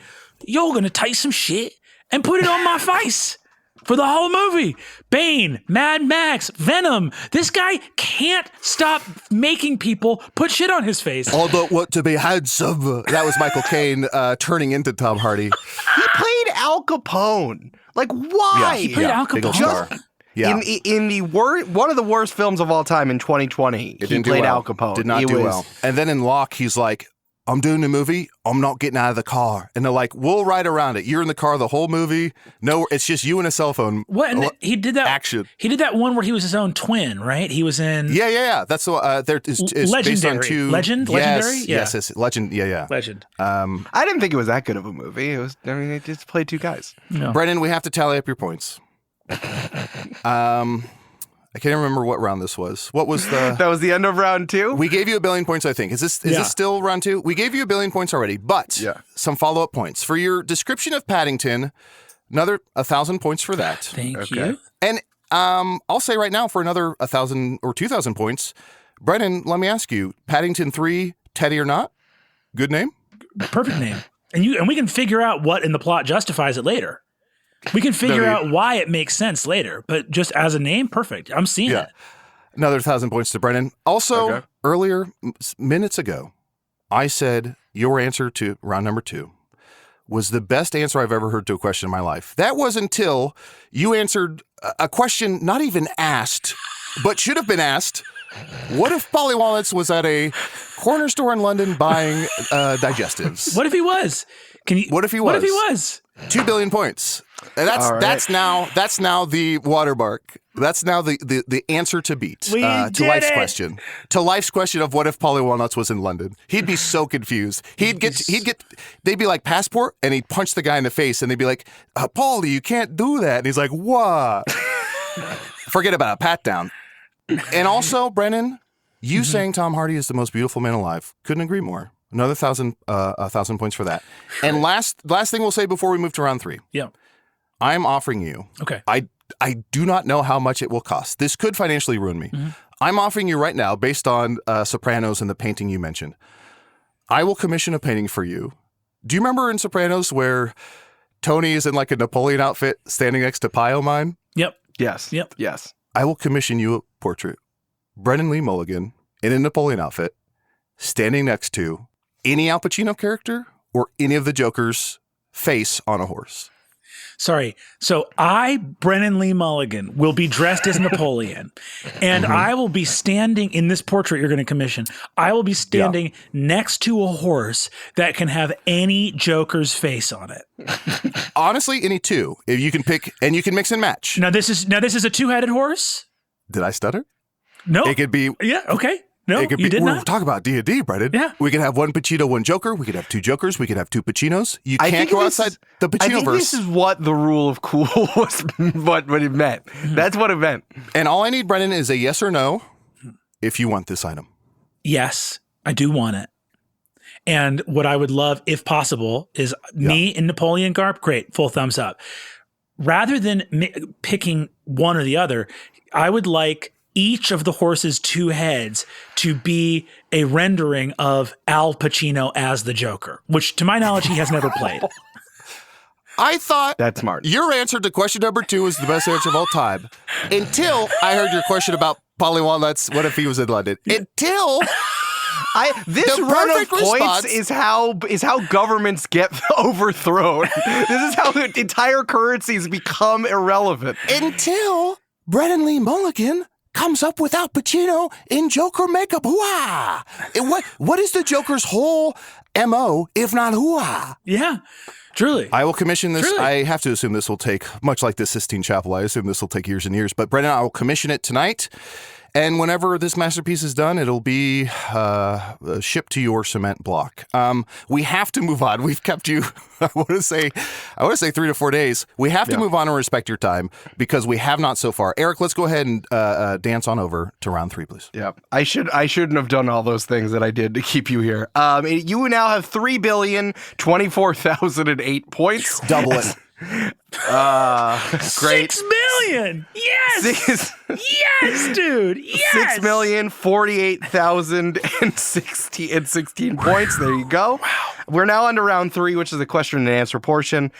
you're going to take some shit and put it on my face for the whole movie. Bane, Mad Max, Venom. This guy can't stop making people put shit on his face. I don't want to be handsome. That was Michael Caine turning into Tom Hardy. He played Al Capone. Like, why? He played Al Capone. In the one of the worst films of all time in 2020, he played Al Capone. Did not do well. And then in Locke, he's like, I'm doing the movie. I'm not getting out of the car. And they're like, we'll ride around it. You're in the car the whole movie. No, it's just you and a cell phone. What? And he did that action. He did that one where he was his own twin, right? He was in. Yeah. That's the there is Legendary. Based on two. Legendary. Yes. Legend. Yeah. Legend. I didn't think it was that good of a movie. It was. I mean, they just played two guys. No. Brennan, we have to tally up your points. I can't remember what round this was. What was the... That was the end of round 2? We gave you 1 billion points, I think. Is this still round 2? We gave you 1 billion points already, but some follow-up points. For your description of Paddington, another 1,000 points for that. Thank you. And I'll say right now for another 1,000 or 2,000 points, Brennan, let me ask you, Paddington 3, Teddy or Not? Good name? Perfect name. And we can figure out what in the plot justifies it later. We can figure out why it makes sense later, but just as a name, perfect. I'm seeing it. Another 1,000 points to Brennan. Also, earlier, minutes ago, I said your answer to round number 2 was the best answer I've ever heard to a question in my life. That was until you answered a question not even asked, but should have been asked. What if Polly Walnuts was at a corner store in London buying digestives? What if he was? What if he was? What if he was? 2 billion points. And that's now the watermark. That's now the answer to beat to life's question. To life's question of what if Polly Walnuts was in London? He'd be so confused. They'd be like, passport, and he'd punch the guy in the face, and they'd be like, Paulie, you can't do that. And he's like, what? Forget about it. Pat down. And also, Brennan, you saying Tom Hardy is the most beautiful man alive. Couldn't agree more. Another 1,000 points for that. And last thing we'll say before we move to round 3. Yeah. I'm offering you. Okay. I do not know how much it will cost. This could financially ruin me. Mm-hmm. I'm offering you right now, based on Sopranos and the painting you mentioned. I will commission a painting for you. Do you remember in Sopranos where Tony is in like a Napoleon outfit standing next to Pio Mine? Yep. Yes. Yep. Yes. I will commission you a portrait. Brennan Lee Mulligan in a Napoleon outfit standing next to any Al Pacino character or any of the Joker's face on a horse. Sorry. So I, Brennan Lee Mulligan, will be dressed as Napoleon, and I will be standing in this portrait you're going to commission. I will be standing next to a horse that can have any Joker's face on it. Honestly, any two. If you can pick, and you can mix and match. Now this is a 2-headed horse? Did I stutter? No. It could be. Yeah. Okay. No, it could you be, did we're not. talking about D&D, Brennan. Yeah. We could have one Pacino, one Joker. We could have 2 Jokers. We could have 2 Pacinos. You can't go outside the Pacino-verse. I think this is what the rule of cool was, what it meant. That's what it meant. And all I need, Brennan, is a yes or no if you want this item. Yes, I do want it. And what I would love, if possible, is me in Napoleon garb. Great, full thumbs up. Rather than picking one or the other, I would like each of the horse's 2 heads to be a rendering of Al Pacino as the Joker, which to my knowledge, he has never played. I thought that's smart. Your answer to question number 2 is the best answer of all time. Until I heard your question about Polly Walnuts, what if he was in London? Until this run of points is how governments get overthrown. This is how entire currencies become irrelevant. Until Brennan Lee Mulligan comes up with Al Pacino in Joker makeup. Hooah! What is the Joker's whole MO, if not hooah? Yeah, truly. I will commission this. Truly. I have to assume this will take, much like the Sistine Chapel, I assume this will take years and years. But Brennan, I will commission it tonight. And whenever this masterpiece is done, it'll be shipped to your cement block. We have to move on. We've kept you, I want to say 3 to 4 days. We have to move on and respect your time because we have not so far. Eric, let's go ahead and dance on over to round 3, please. Yeah, I shouldn't have done all those things that I did to keep you here. You now have 3,024,008 points. Double it. Great. 6 million. Yes. Yes, dude. Yes. 6,048,016 points. There you go. Wow. We're now on to round 3, which is the question and answer portion.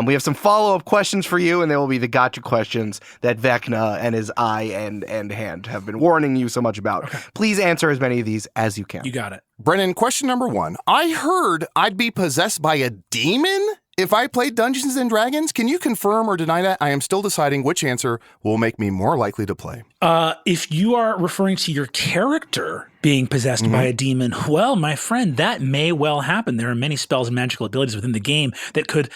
We have some follow-up questions for you, and they will be the gotcha questions that Vecna and his eye and hand have been warning you so much about. Okay. Please answer as many of these as you can. You got it. Brennan, question number 1. I heard I'd be possessed by a demon if I played Dungeons & Dragons. Can you confirm or deny that? I am still deciding which answer will make me more likely to play. If you are referring to your character being possessed by a demon, well, my friend, that may well happen. There are many spells and magical abilities within the game that could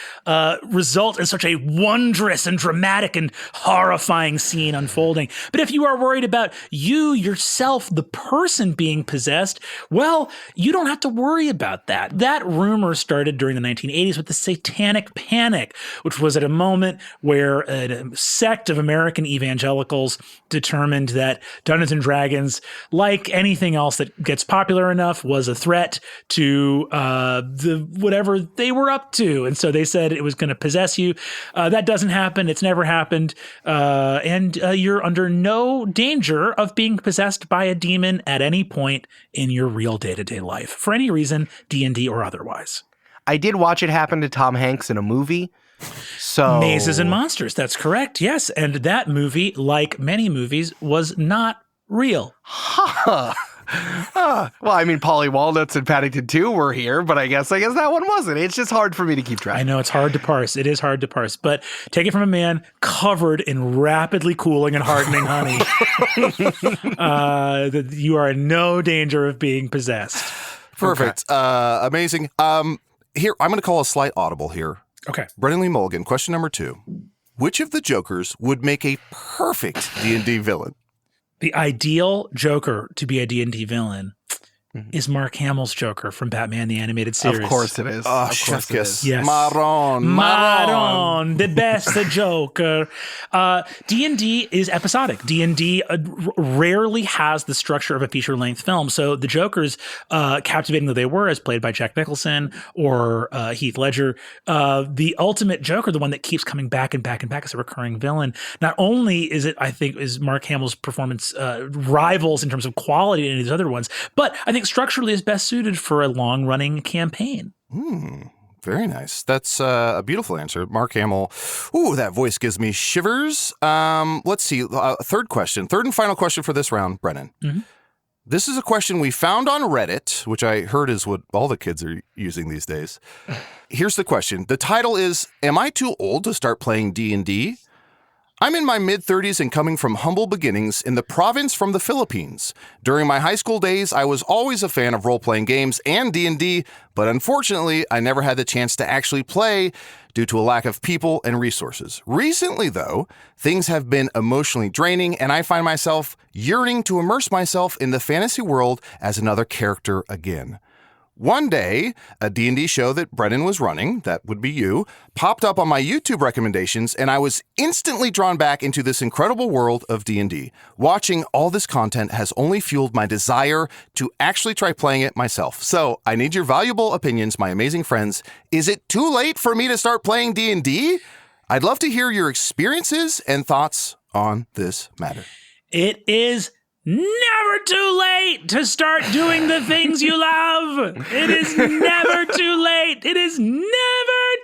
result in such a wondrous and dramatic and horrifying scene unfolding. But if you are worried about you yourself, the person being possessed, well, you don't have to worry about that. That rumor started during the 1980s with the Satanic Panic, which was at a moment where a sect of American evangelicals determined that Dungeons and Dragons, like anything else that gets popular enough, was a threat to the whatever they were up to. And so they said it was going to possess you. That doesn't happen. It's never happened. And you're under no danger of being possessed by a demon at any point in your real day-to-day life, for any reason, D&D or otherwise. I did watch it happen to Tom Hanks in a movie. So Mazes and Monsters. That's correct. Yes. And that movie, like many movies, was not real. Huh. Well, I mean, Polly Walnuts and Paddington 2 were here, but I guess that one wasn't. It's just hard for me to keep track. I know it's hard to parse. It is hard to parse, but take it from a man covered in rapidly cooling and hardening honey. That you are in no danger of being possessed. Perfect. Okay. Amazing. Here, I'm going to call a slight audible here. Okay. Brennan Lee Mulligan, question number 2. Which of the Jokers would make a perfect D&D villain? The ideal Joker to be a D&D villain is Mark Hamill's Joker from Batman the Animated Series. Of course it is. Oh, chef kiss. Yes. Maron, the best Joker. D&D is episodic. D&D rarely has the structure of a feature-length film. So the Jokers, captivating though they were, as played by Jack Nicholson or Heath Ledger, the ultimate Joker, the one that keeps coming back and back and back as a recurring villain. Not only is it, I think, is Mark Hamill's performance rivals in terms of quality and these other ones, but I think structurally is best suited for a long-running campaign. Very nice. That's a beautiful answer. Mark Hamill. Ooh, that voice gives me shivers. Let's see. Third and final question for this round, Brennan. Mm-hmm. This is a question we found on Reddit, which I heard is what all the kids are using these days. Here's the question. The title is, am I too old to start playing D&D? I'm in my mid-30s and coming from humble beginnings in the province from the Philippines. During my high school days, I was always a fan of role-playing games and D&D, but unfortunately, I never had the chance to actually play due to a lack of people and resources. Recently, though, things have been emotionally draining, and I find myself yearning to immerse myself in the fantasy world as another character again. One day, a D&D show that Brennan was running, that would be you, popped up on my YouTube recommendations, and I was instantly drawn back into this incredible world of D&D. Watching all this content has only fueled my desire to actually try playing it myself. So, I need your valuable opinions, my amazing friends. Is it too late for me to start playing D&D? I'd love to hear your experiences and thoughts on this matter. It is never too late to start doing the things you love. It is never too late. It is never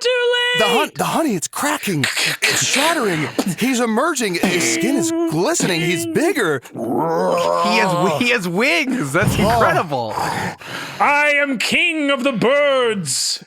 too late. The honey, it's cracking. It's shattering. He's emerging. His skin is glistening. He's bigger. He has wings. That's incredible. I am king of the birds.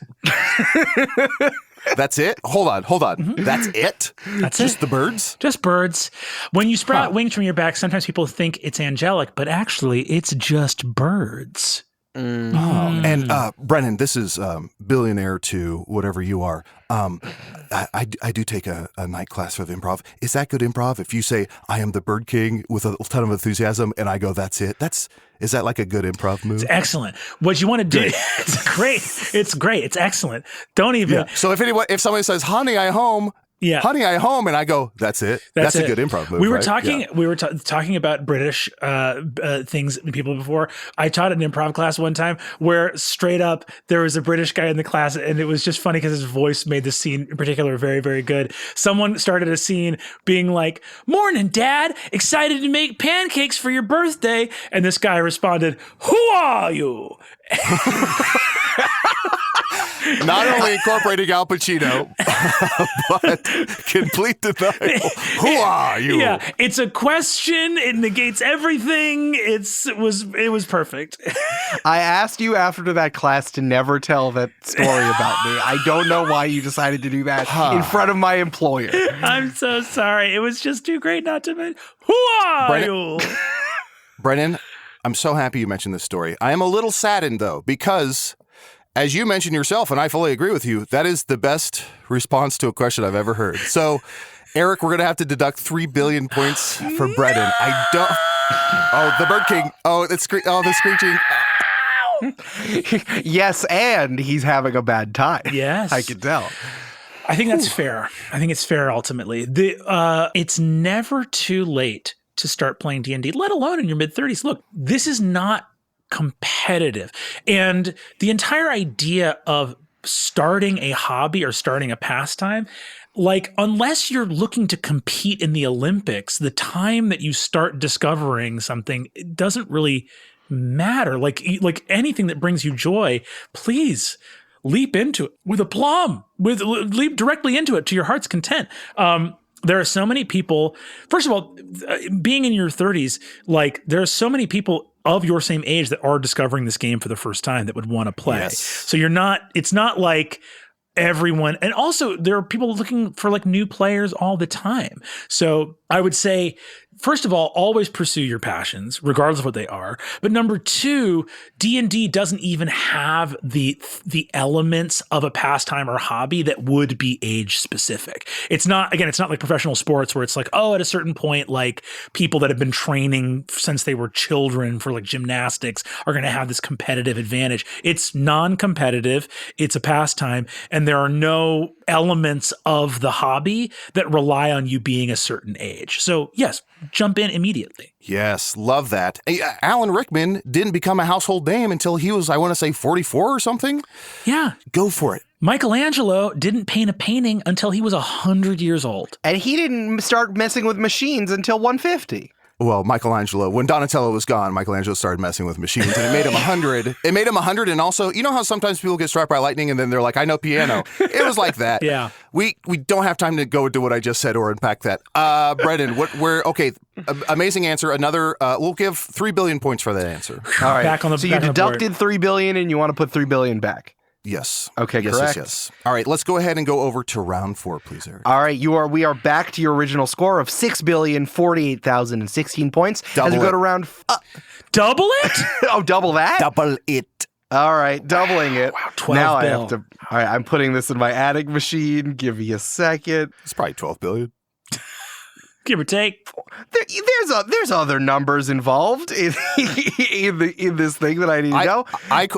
That's it? Hold on. Mm-hmm. That's it? That's just it. The birds? Just birds. When you sprout wings from your back, sometimes people think it's angelic, but actually it's just birds. And Brennan, this is billionaire to whatever you are. I do take a night class of improv. Is that good improv? If you say, I am the Bird King with a ton of enthusiasm, and I go, that's it. Is that like a good improv move? It's excellent. What you want to do, it's great. It's great. It's excellent. Don't even. Yeah. So if somebody says, honey, I home, Yeah. Honey, I home. And I go, that's it. That's a good improv move. We were right? talking. Yeah. We were talking about British things and people before. I taught an improv class one time where straight up there was a British guy in the class, and it was just funny because his voice made the scene in particular very, very good. Someone started a scene being like, "Morning, Dad. Excited to make pancakes for your birthday," and this guy responded, "Who are you?" Not only incorporating Al Pacino, but complete denial. Who are you? Yeah, it's a question. It negates everything. It was perfect. I asked you after that class to never tell that story about me. I don't know why you decided to do that in front of my employer. I'm so sorry. It was just too great not to mention. Who are you? Brennan, I'm so happy you mentioned this story. I am a little saddened, though, because as you mentioned yourself, and I fully agree with you, that is the best response to a question I've ever heard. So, Eric, we're going to have to deduct 3 billion points for Brennan. I don't... Oh, the Bird King. Oh, the screeching. Yes, and he's having a bad time. Yes. I can tell. I think that's fair. I think it's fair ultimately. It's never too late to start playing D&D, let alone in your mid-30s. Look, this is not competitive. And the entire idea of starting a hobby or starting a pastime, like, unless you're looking to compete in the Olympics, the time that you start discovering something, it doesn't really matter. Like anything that brings you joy, please leap into it with aplomb, leap directly into it to your heart's content. There are so many people, first of all, being in your 30s, like, there are so many people of your same age that are discovering this game for the first time that would want to play. Yes. So it's not like everyone, and also there are people looking for like new players all the time. So I would say, first of all, always pursue your passions, regardless of what they are. But number two, D&D doesn't even have the elements of a pastime or hobby that would be age specific. It's not like professional sports where it's like, oh, at a certain point, like, people that have been training since they were children for like gymnastics are going to have this competitive advantage. It's non-competitive. It's a pastime. And there are no elements of the hobby that rely on you being a certain age. So yes, jump in immediately. Yes, love that. Hey, Alan Rickman didn't become a household name until he was, I want to say, 44 or something. Yeah. Go for it. Michelangelo didn't paint a painting until he was 100 years old. And he didn't start messing with machines until 150. Well, Michelangelo, when Donatello was gone, Michelangelo started messing with machines, and it made him 100. It made him 100, and also, you know how sometimes people get struck by lightning and then they're like, I know piano. It was like that. Yeah. We don't have time to go into what I just said or unpack that. Brendan, okay, amazing answer. Another, we'll give 3 billion points for that answer. All right. So you deducted 3 billion and you want to put 3 billion back. Yes. Okay, yes, correct. Yes. All right, let's go ahead and go over to round 4, please, Eric. All right, we are back to your original score of 6,048,016 points. Double as we go it. to round. Double it? Oh, double that? Double it. All right, doubling it. Wow, 12 now bill. I have to. All right, I'm putting this in my adding machine. Give me a second. It's probably 12 billion. Give or take. There's other numbers involved in this thing that I need to know.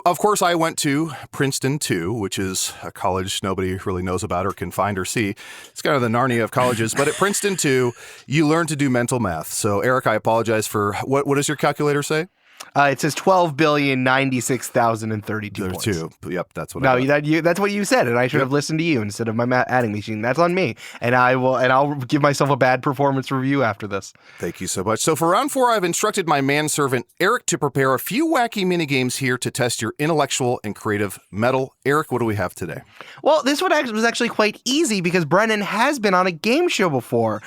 Of course, I went to Princeton 2, which is a college nobody really knows about or can find or see. It's kind of the Narnia of colleges. But at Princeton 2, you learn to do mental math. So, Eric, I apologize for what does your calculator say? It says 12,096,032 points. 2. Yep, that's what I got. That's what you said, and I should have listened to you instead of my adding machine. That's on me, and I'll give myself a bad performance review after this. Thank you so much. So for round 4, I've instructed my manservant Eric to prepare a few wacky mini games here to test your intellectual and creative mettle. Eric, what do we have today? Well, this one was actually quite easy because Brennan has been on a game show before.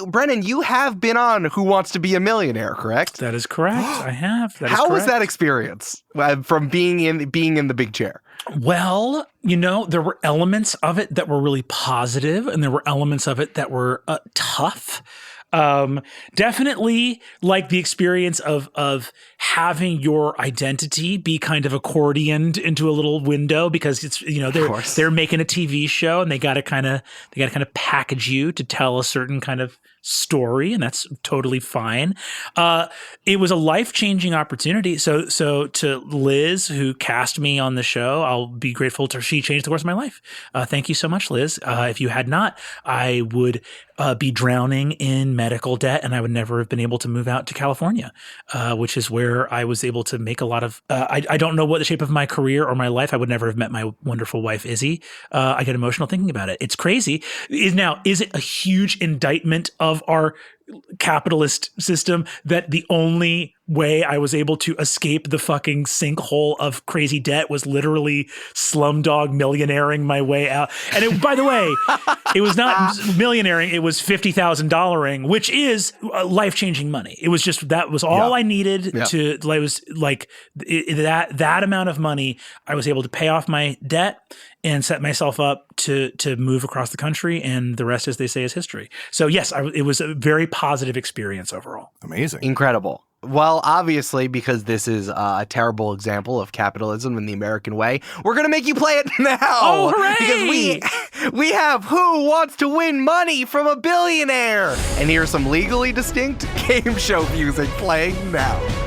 Brennan, you have been on Who Wants to Be a Millionaire, correct? That is correct. I have. How was that experience from being in the big chair? Well, there were elements of it that were really positive, and there were elements of it that were tough. Definitely like the experience of having your identity be kind of accordioned into a little window because it's, they're making a TV show and they got to kind of package you to tell a certain kind of story, and that's totally fine. It was a life-changing opportunity. So to Liz, who cast me on the show, I'll be grateful to she changed the course of my life. Thank you so much, Liz. If you had not, I would be drowning in medical debt, and I would never have been able to move out to California, which is where I was able to make a lot of, I don't know what the shape of my career or my life. I would never have met my wonderful wife, Izzy. I get emotional thinking about it. It's crazy. Is it a huge indictment of our capitalist system that the only way I was able to escape the fucking sinkhole of crazy debt was literally slumdog millionairing my way out? And it, by the way, it was not millionairing, it was $50,000ing, which is life-changing money. It was just, that was all I needed to, I was like, that amount of money, I was able to pay off my debt and set myself up to move across the country, and the rest, as they say, is history. So yes, it was a very positive experience overall. Amazing. Incredible. Well, obviously, because this is a terrible example of capitalism in the American way, we're going to make you play it now. Oh, hooray! Because we have Who Wants to Win Money from a Billionaire? And here's some legally distinct game show music playing now.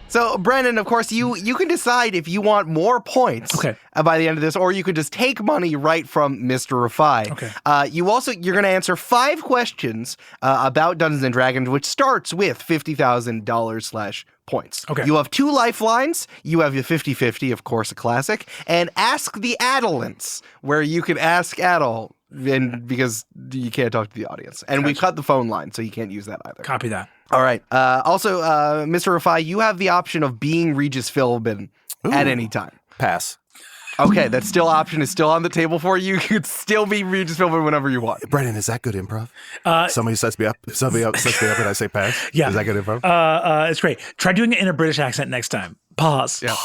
So, Brennan, of course, you can decide if you want more points by the end of this, or you could just take money right from Mr. Rifai. Okay. You're going to answer 5 questions about Dungeons and Dragons, which starts with $50,000/points. Okay. You have 2 lifelines. You have your 50-50, of course, a classic, and Ask the Adalants, where you can ask Adal, because you can't talk to the audience. And we cut the phone line, so you can't use that either. Copy that. All right. Also, Mr. Rifai, you have the option of being Regis Philbin at any time. Pass. Okay, that option is still on the table for you. You could still be Regis Philbin whenever you want. Brennan, is that good improv? Somebody sets me up and I say pass? Yeah. Is that good improv? It's great. Try doing it in a British accent next time. Pause. Yeah.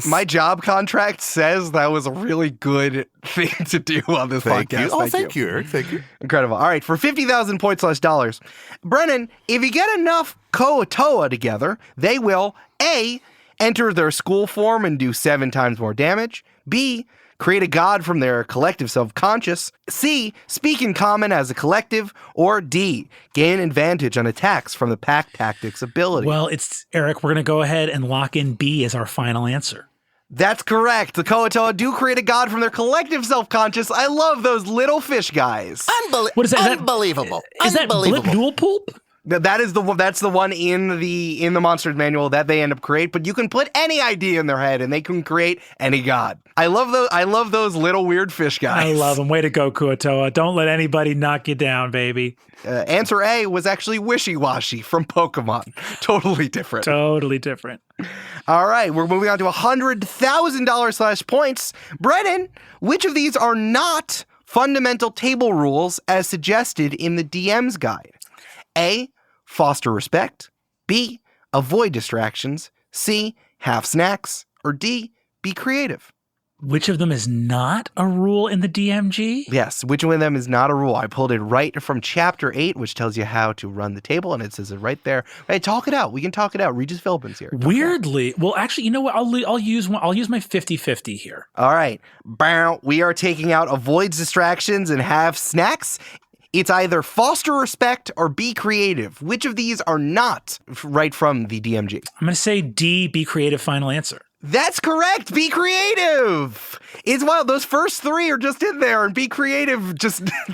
My job contract says that was a really good thing to do on this podcast. Thank you, Eric. Thank you. Incredible. All right, for 50,000 points/dollars, Brennan, if you get enough Koatoa together, they will A, enter their school form and do 7 times more damage, B, create a god from their collective subconscious, C, speak in common as a collective, or D, gain advantage on attacks from the pack tactics ability. Well, it's Eric, we're going to go ahead and lock in B as our final answer. That's correct. The Koatoa do create a god from their collective self-conscious. I love those little fish guys. What is that? Unbelievable. Is that Blip Dual Pulp? That's the one in the Monsters Manual that they end up create, but you can put any idea in their head and they can create any god. I love those little weird fish guys. I love them. Way to go, Kuatoa. Don't let anybody knock you down, baby. Answer A was actually Wishy-Washy from Pokemon. Totally different. Totally different. All right, we're moving on to $100,000/points. Brennan, which of these are not fundamental table rules as suggested in the DM's guide? A, foster respect. B, avoid distractions. C, have snacks. Or D, be creative. Which of them is not a rule in the DMG? Yes, which one of them is not a rule? I pulled it right from Chapter 8, which tells you how to run the table, and it says it right there. Hey, talk it out. We can talk it out. Regis Philbin's here. Weirdly, well, actually, you know what? I'll use my 50-50 here. All right. We are taking out avoid distractions and have snacks. It's either foster respect or be creative. Which of these are not right from the DMG? I'm going to say D, be creative, final answer. That's correct. Be creative. It's wild. Those first 3 are just in there, and be creative,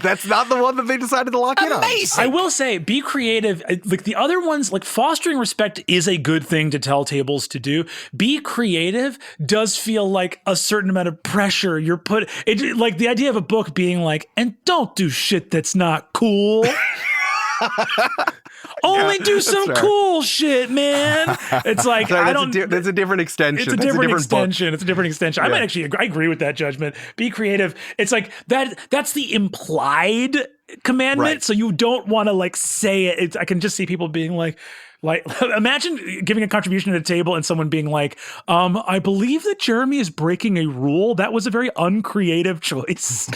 that's not the one that they decided to lock in on. I will say, be creative. Like the other ones, like fostering respect is a good thing to tell tables to do. Be creative does feel like a certain amount of pressure you're like the idea of a book being like, and don't do shit that's not cool. Only do some cool shit, man. It's like, that's a different extension. It's a different extension. I might actually, I agree with that judgment. Be creative. It's like that's the implied commandment. Right. So you don't want to like say it. I can just see people being like, Like, imagine giving a contribution at a table and someone being like, I believe that Jeremy is breaking a rule. That was a very uncreative choice.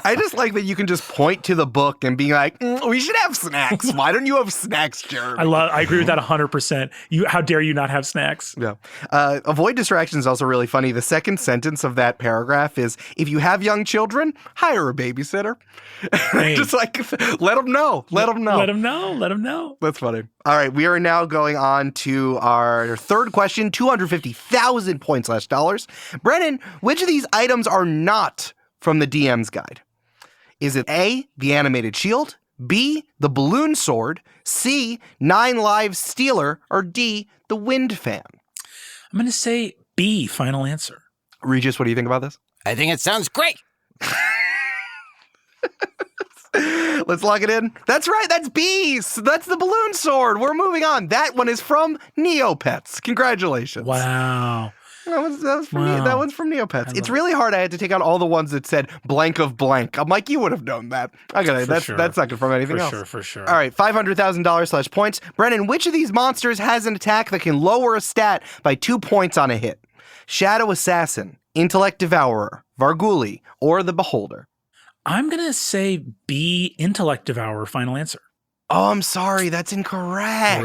I just like that you can just point to the book and be like, we should have snacks. Why don't you have snacks, Jeremy? I agree with that 100%. How dare you not have snacks? Yeah. Avoid distractions is also really funny. The second sentence of that paragraph is, if you have young children, hire a babysitter. Hey. Just like, let them know. Let them know. Let them know. Let them know. That's funny. All right. We are now going on to our third question, 250,000 points / dollars. Brennan, which of these items are not from the DM's guide? Is it A, the animated shield, B, the balloon sword, C, 9 lives stealer, or D, the wind fan? I'm going to say B, final answer. Regis, what do you think about this? I think it sounds great. Let's lock it in. That's right. That's B. That's the balloon sword. We're moving on. That one is from Neopets. Congratulations. Wow. That one's from Neopets. It's really hard. I had to take out all the ones that said blank of blank. I'm like, you would have known that. That's not good from anything else. For sure. All right, $500,000 / points. Brennan, which of these monsters has an attack that can lower a stat by 2 points on a hit? Shadow Assassin, Intellect Devourer, Varguli, or the Beholder? I'm going to say B, Intellect Devourer, final answer. Oh, I'm sorry. That's incorrect.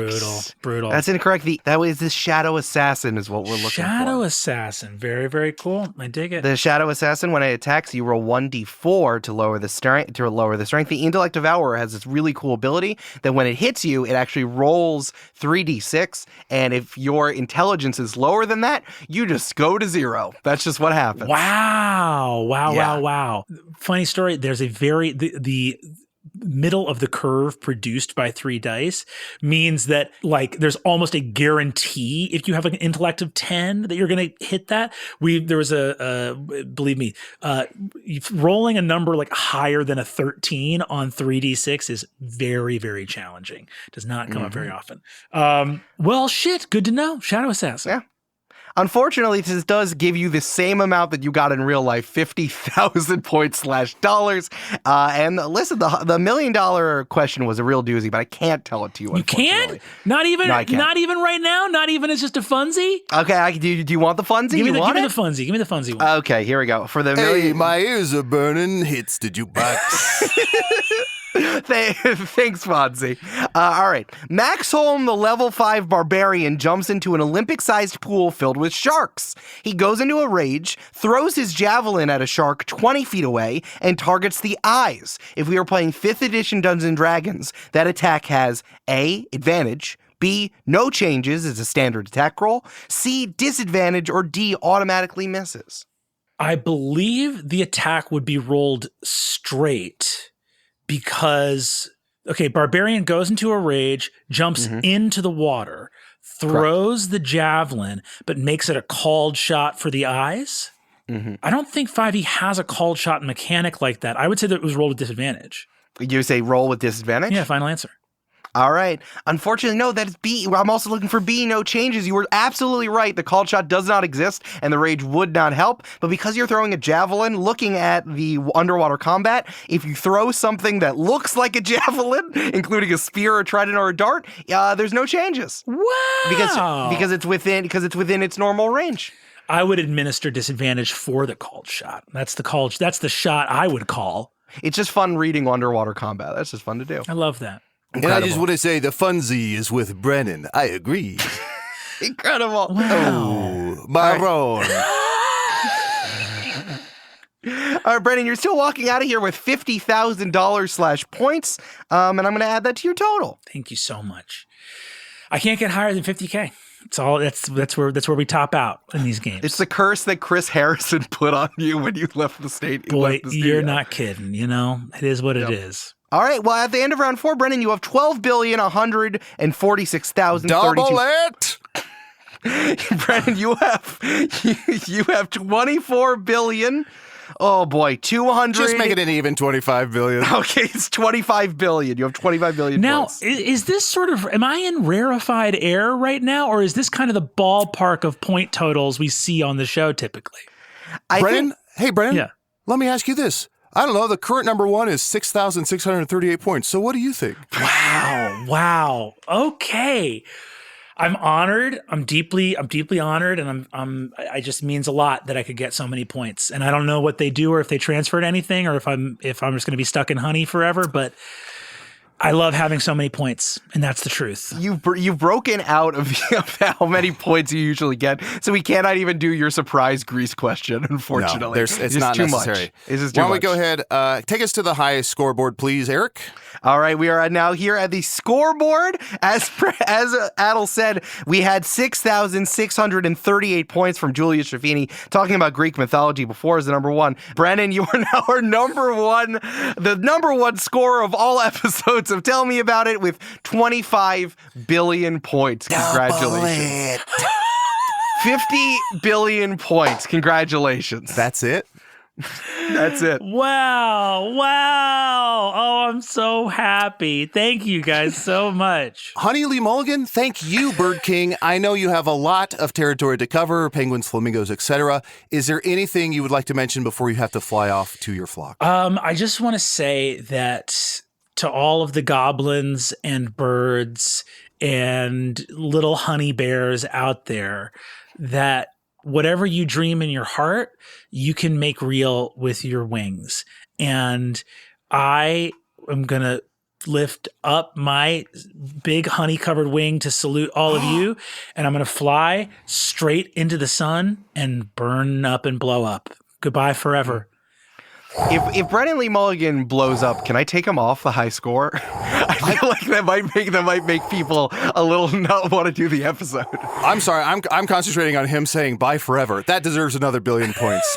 Brutal. That's incorrect. That was the Shadow Assassin is what we're looking for. Shadow Assassin. Very, very cool. I dig it. The Shadow Assassin, when it attacks, you roll 1d4 to lower the strength. The Intellect Devourer has this really cool ability that when it hits you, it actually rolls 3d6. And if your intelligence is lower than that, you just go to 0. That's just what happens. Wow. Funny story. There's a the middle of the curve produced by 3 dice means that like there's almost a guarantee if you have an intellect of 10 that you're going to hit that. There was believe me, rolling a number like higher than a 13 on 3d6 is very, very challenging. Does not come up very often. Well, shit. Good to know. Shadow Assassin. Yeah. Unfortunately, this does give you the same amount that you got in real life, 50,000 points / dollars. And listen, the $1 million question was a real doozy, but I can't tell it to you. You can't? Not even? No, I can't. Not even right now? Not even as just a funsie? Okay, do you want the funsie? Give me the funsie. Give me the funsie one. Okay, here we go. For the Hey, my ears are burning. Hits the jukebox. Thanks, Fonzie. All right. Max Holm, the level 5 barbarian, jumps into an Olympic-sized pool filled with sharks. He goes into a rage, throws his javelin at a shark 20 feet away, and targets the eyes. If we are playing 5th edition Dungeons & Dragons, that attack has A, advantage, B, no changes as a standard attack roll, C, disadvantage, or D, automatically misses. I believe the attack would be rolled straight. Because, barbarian goes into a rage, jumps into the water, throws the javelin, but makes it a called shot for the eyes. I don't think 5e has a called shot mechanic like that. I would say that it was rolled with disadvantage. You say roll with disadvantage? Yeah, final answer. All right. Unfortunately, no, that is B. I'm also looking for B, no changes. You were absolutely right. The called shot does not exist, and the rage would not help. But because you're throwing a javelin, looking at the underwater combat, if you throw something that looks like a javelin, including a spear, a trident, or a dart, there's no changes. Wow. Because it's within its normal range. I would administer disadvantage for the called shot. That's the shot I would call. It's just fun reading underwater combat. That's just fun to do. I love that. Incredible. And I just want to say the funsie is with Brennan. I agree. Incredible. Wow. Oh, Maroon. All right, Brennan, you're still walking out of here with $50,000 / points, and I'm going to add that to your total. Thank you so much. I can't get higher than 50K. That's where we top out in these games. It's the curse that Chris Harrison put on you when you left the state. Boy, you're not kidding. It is what it is. All right. Well, at the end of round 4, Brennan, you have 12,146,032. Double it. Brennan, you have 24 billion. Oh boy, 200. Just make it an even 25 billion. Okay, it's 25 billion. You have 25 billion. Now, points. is this sort of, am I in rarefied air right now, or is this kind of the ballpark of point totals we see on the show typically? Brennan? Hey, Brennan. Yeah. Let me ask you this. I don't know. The current number one is 6,638 points. So what do you think? Wow. Okay. I'm honored. I'm deeply honored, and it just means a lot that I could get so many points. And I don't know what they do, or if they transferred anything, or if I'm just going to be stuck in honey forever. But I love having so many points, and that's the truth. You've broken out of how many points you usually get, so we cannot even do your surprise Grease question, unfortunately. No, it's not too necessary. Much. It's just Why too don't we much. go ahead, take us to the highest scoreboard, please, Eric? All right, we are now here at the scoreboard. As Adal said, we had 6,638 points from Julia Schifini talking about Greek mythology before as the number one. Brennan, you are now our the number one scorer of all episodes of Tell Me About It with 25 billion points. Congratulations. 50 billion points. Congratulations. That's it? That's it. Wow. Oh, I'm so happy. Thank you guys so much. Honey Lee Mulligan, thank you, Bird King. I know you have a lot of territory to cover, penguins, flamingos, etc. Is there anything you would like to mention before you have to fly off to your flock? I just want to say that to all of the goblins and birds and little honey bears out there, that whatever you dream in your heart, you can make real with your wings. And I am going to lift up my big honey-covered wing to salute all of you, and I'm going to fly straight into the sun and burn up and blow up. Goodbye forever. If Brennan Lee Mulligan blows up, can I take him off the high score? I feel like that might make people a little not want to do the episode. I'm sorry. I'm concentrating on him saying bye forever. That deserves another billion points.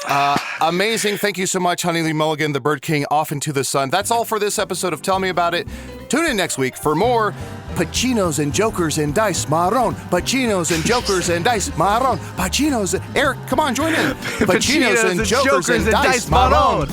Amazing. Thank you so much, Honey Lee Mulligan, the Bird King, off into the sun. That's all for this episode of Tell Me About It. Tune in next week for more Pacinos and Jokers and Dice Marron. Pacinos and Jokers and Dice Marron. Pacinos. Eric, come on, join in. Pacinos and Jokers and Dice Marron.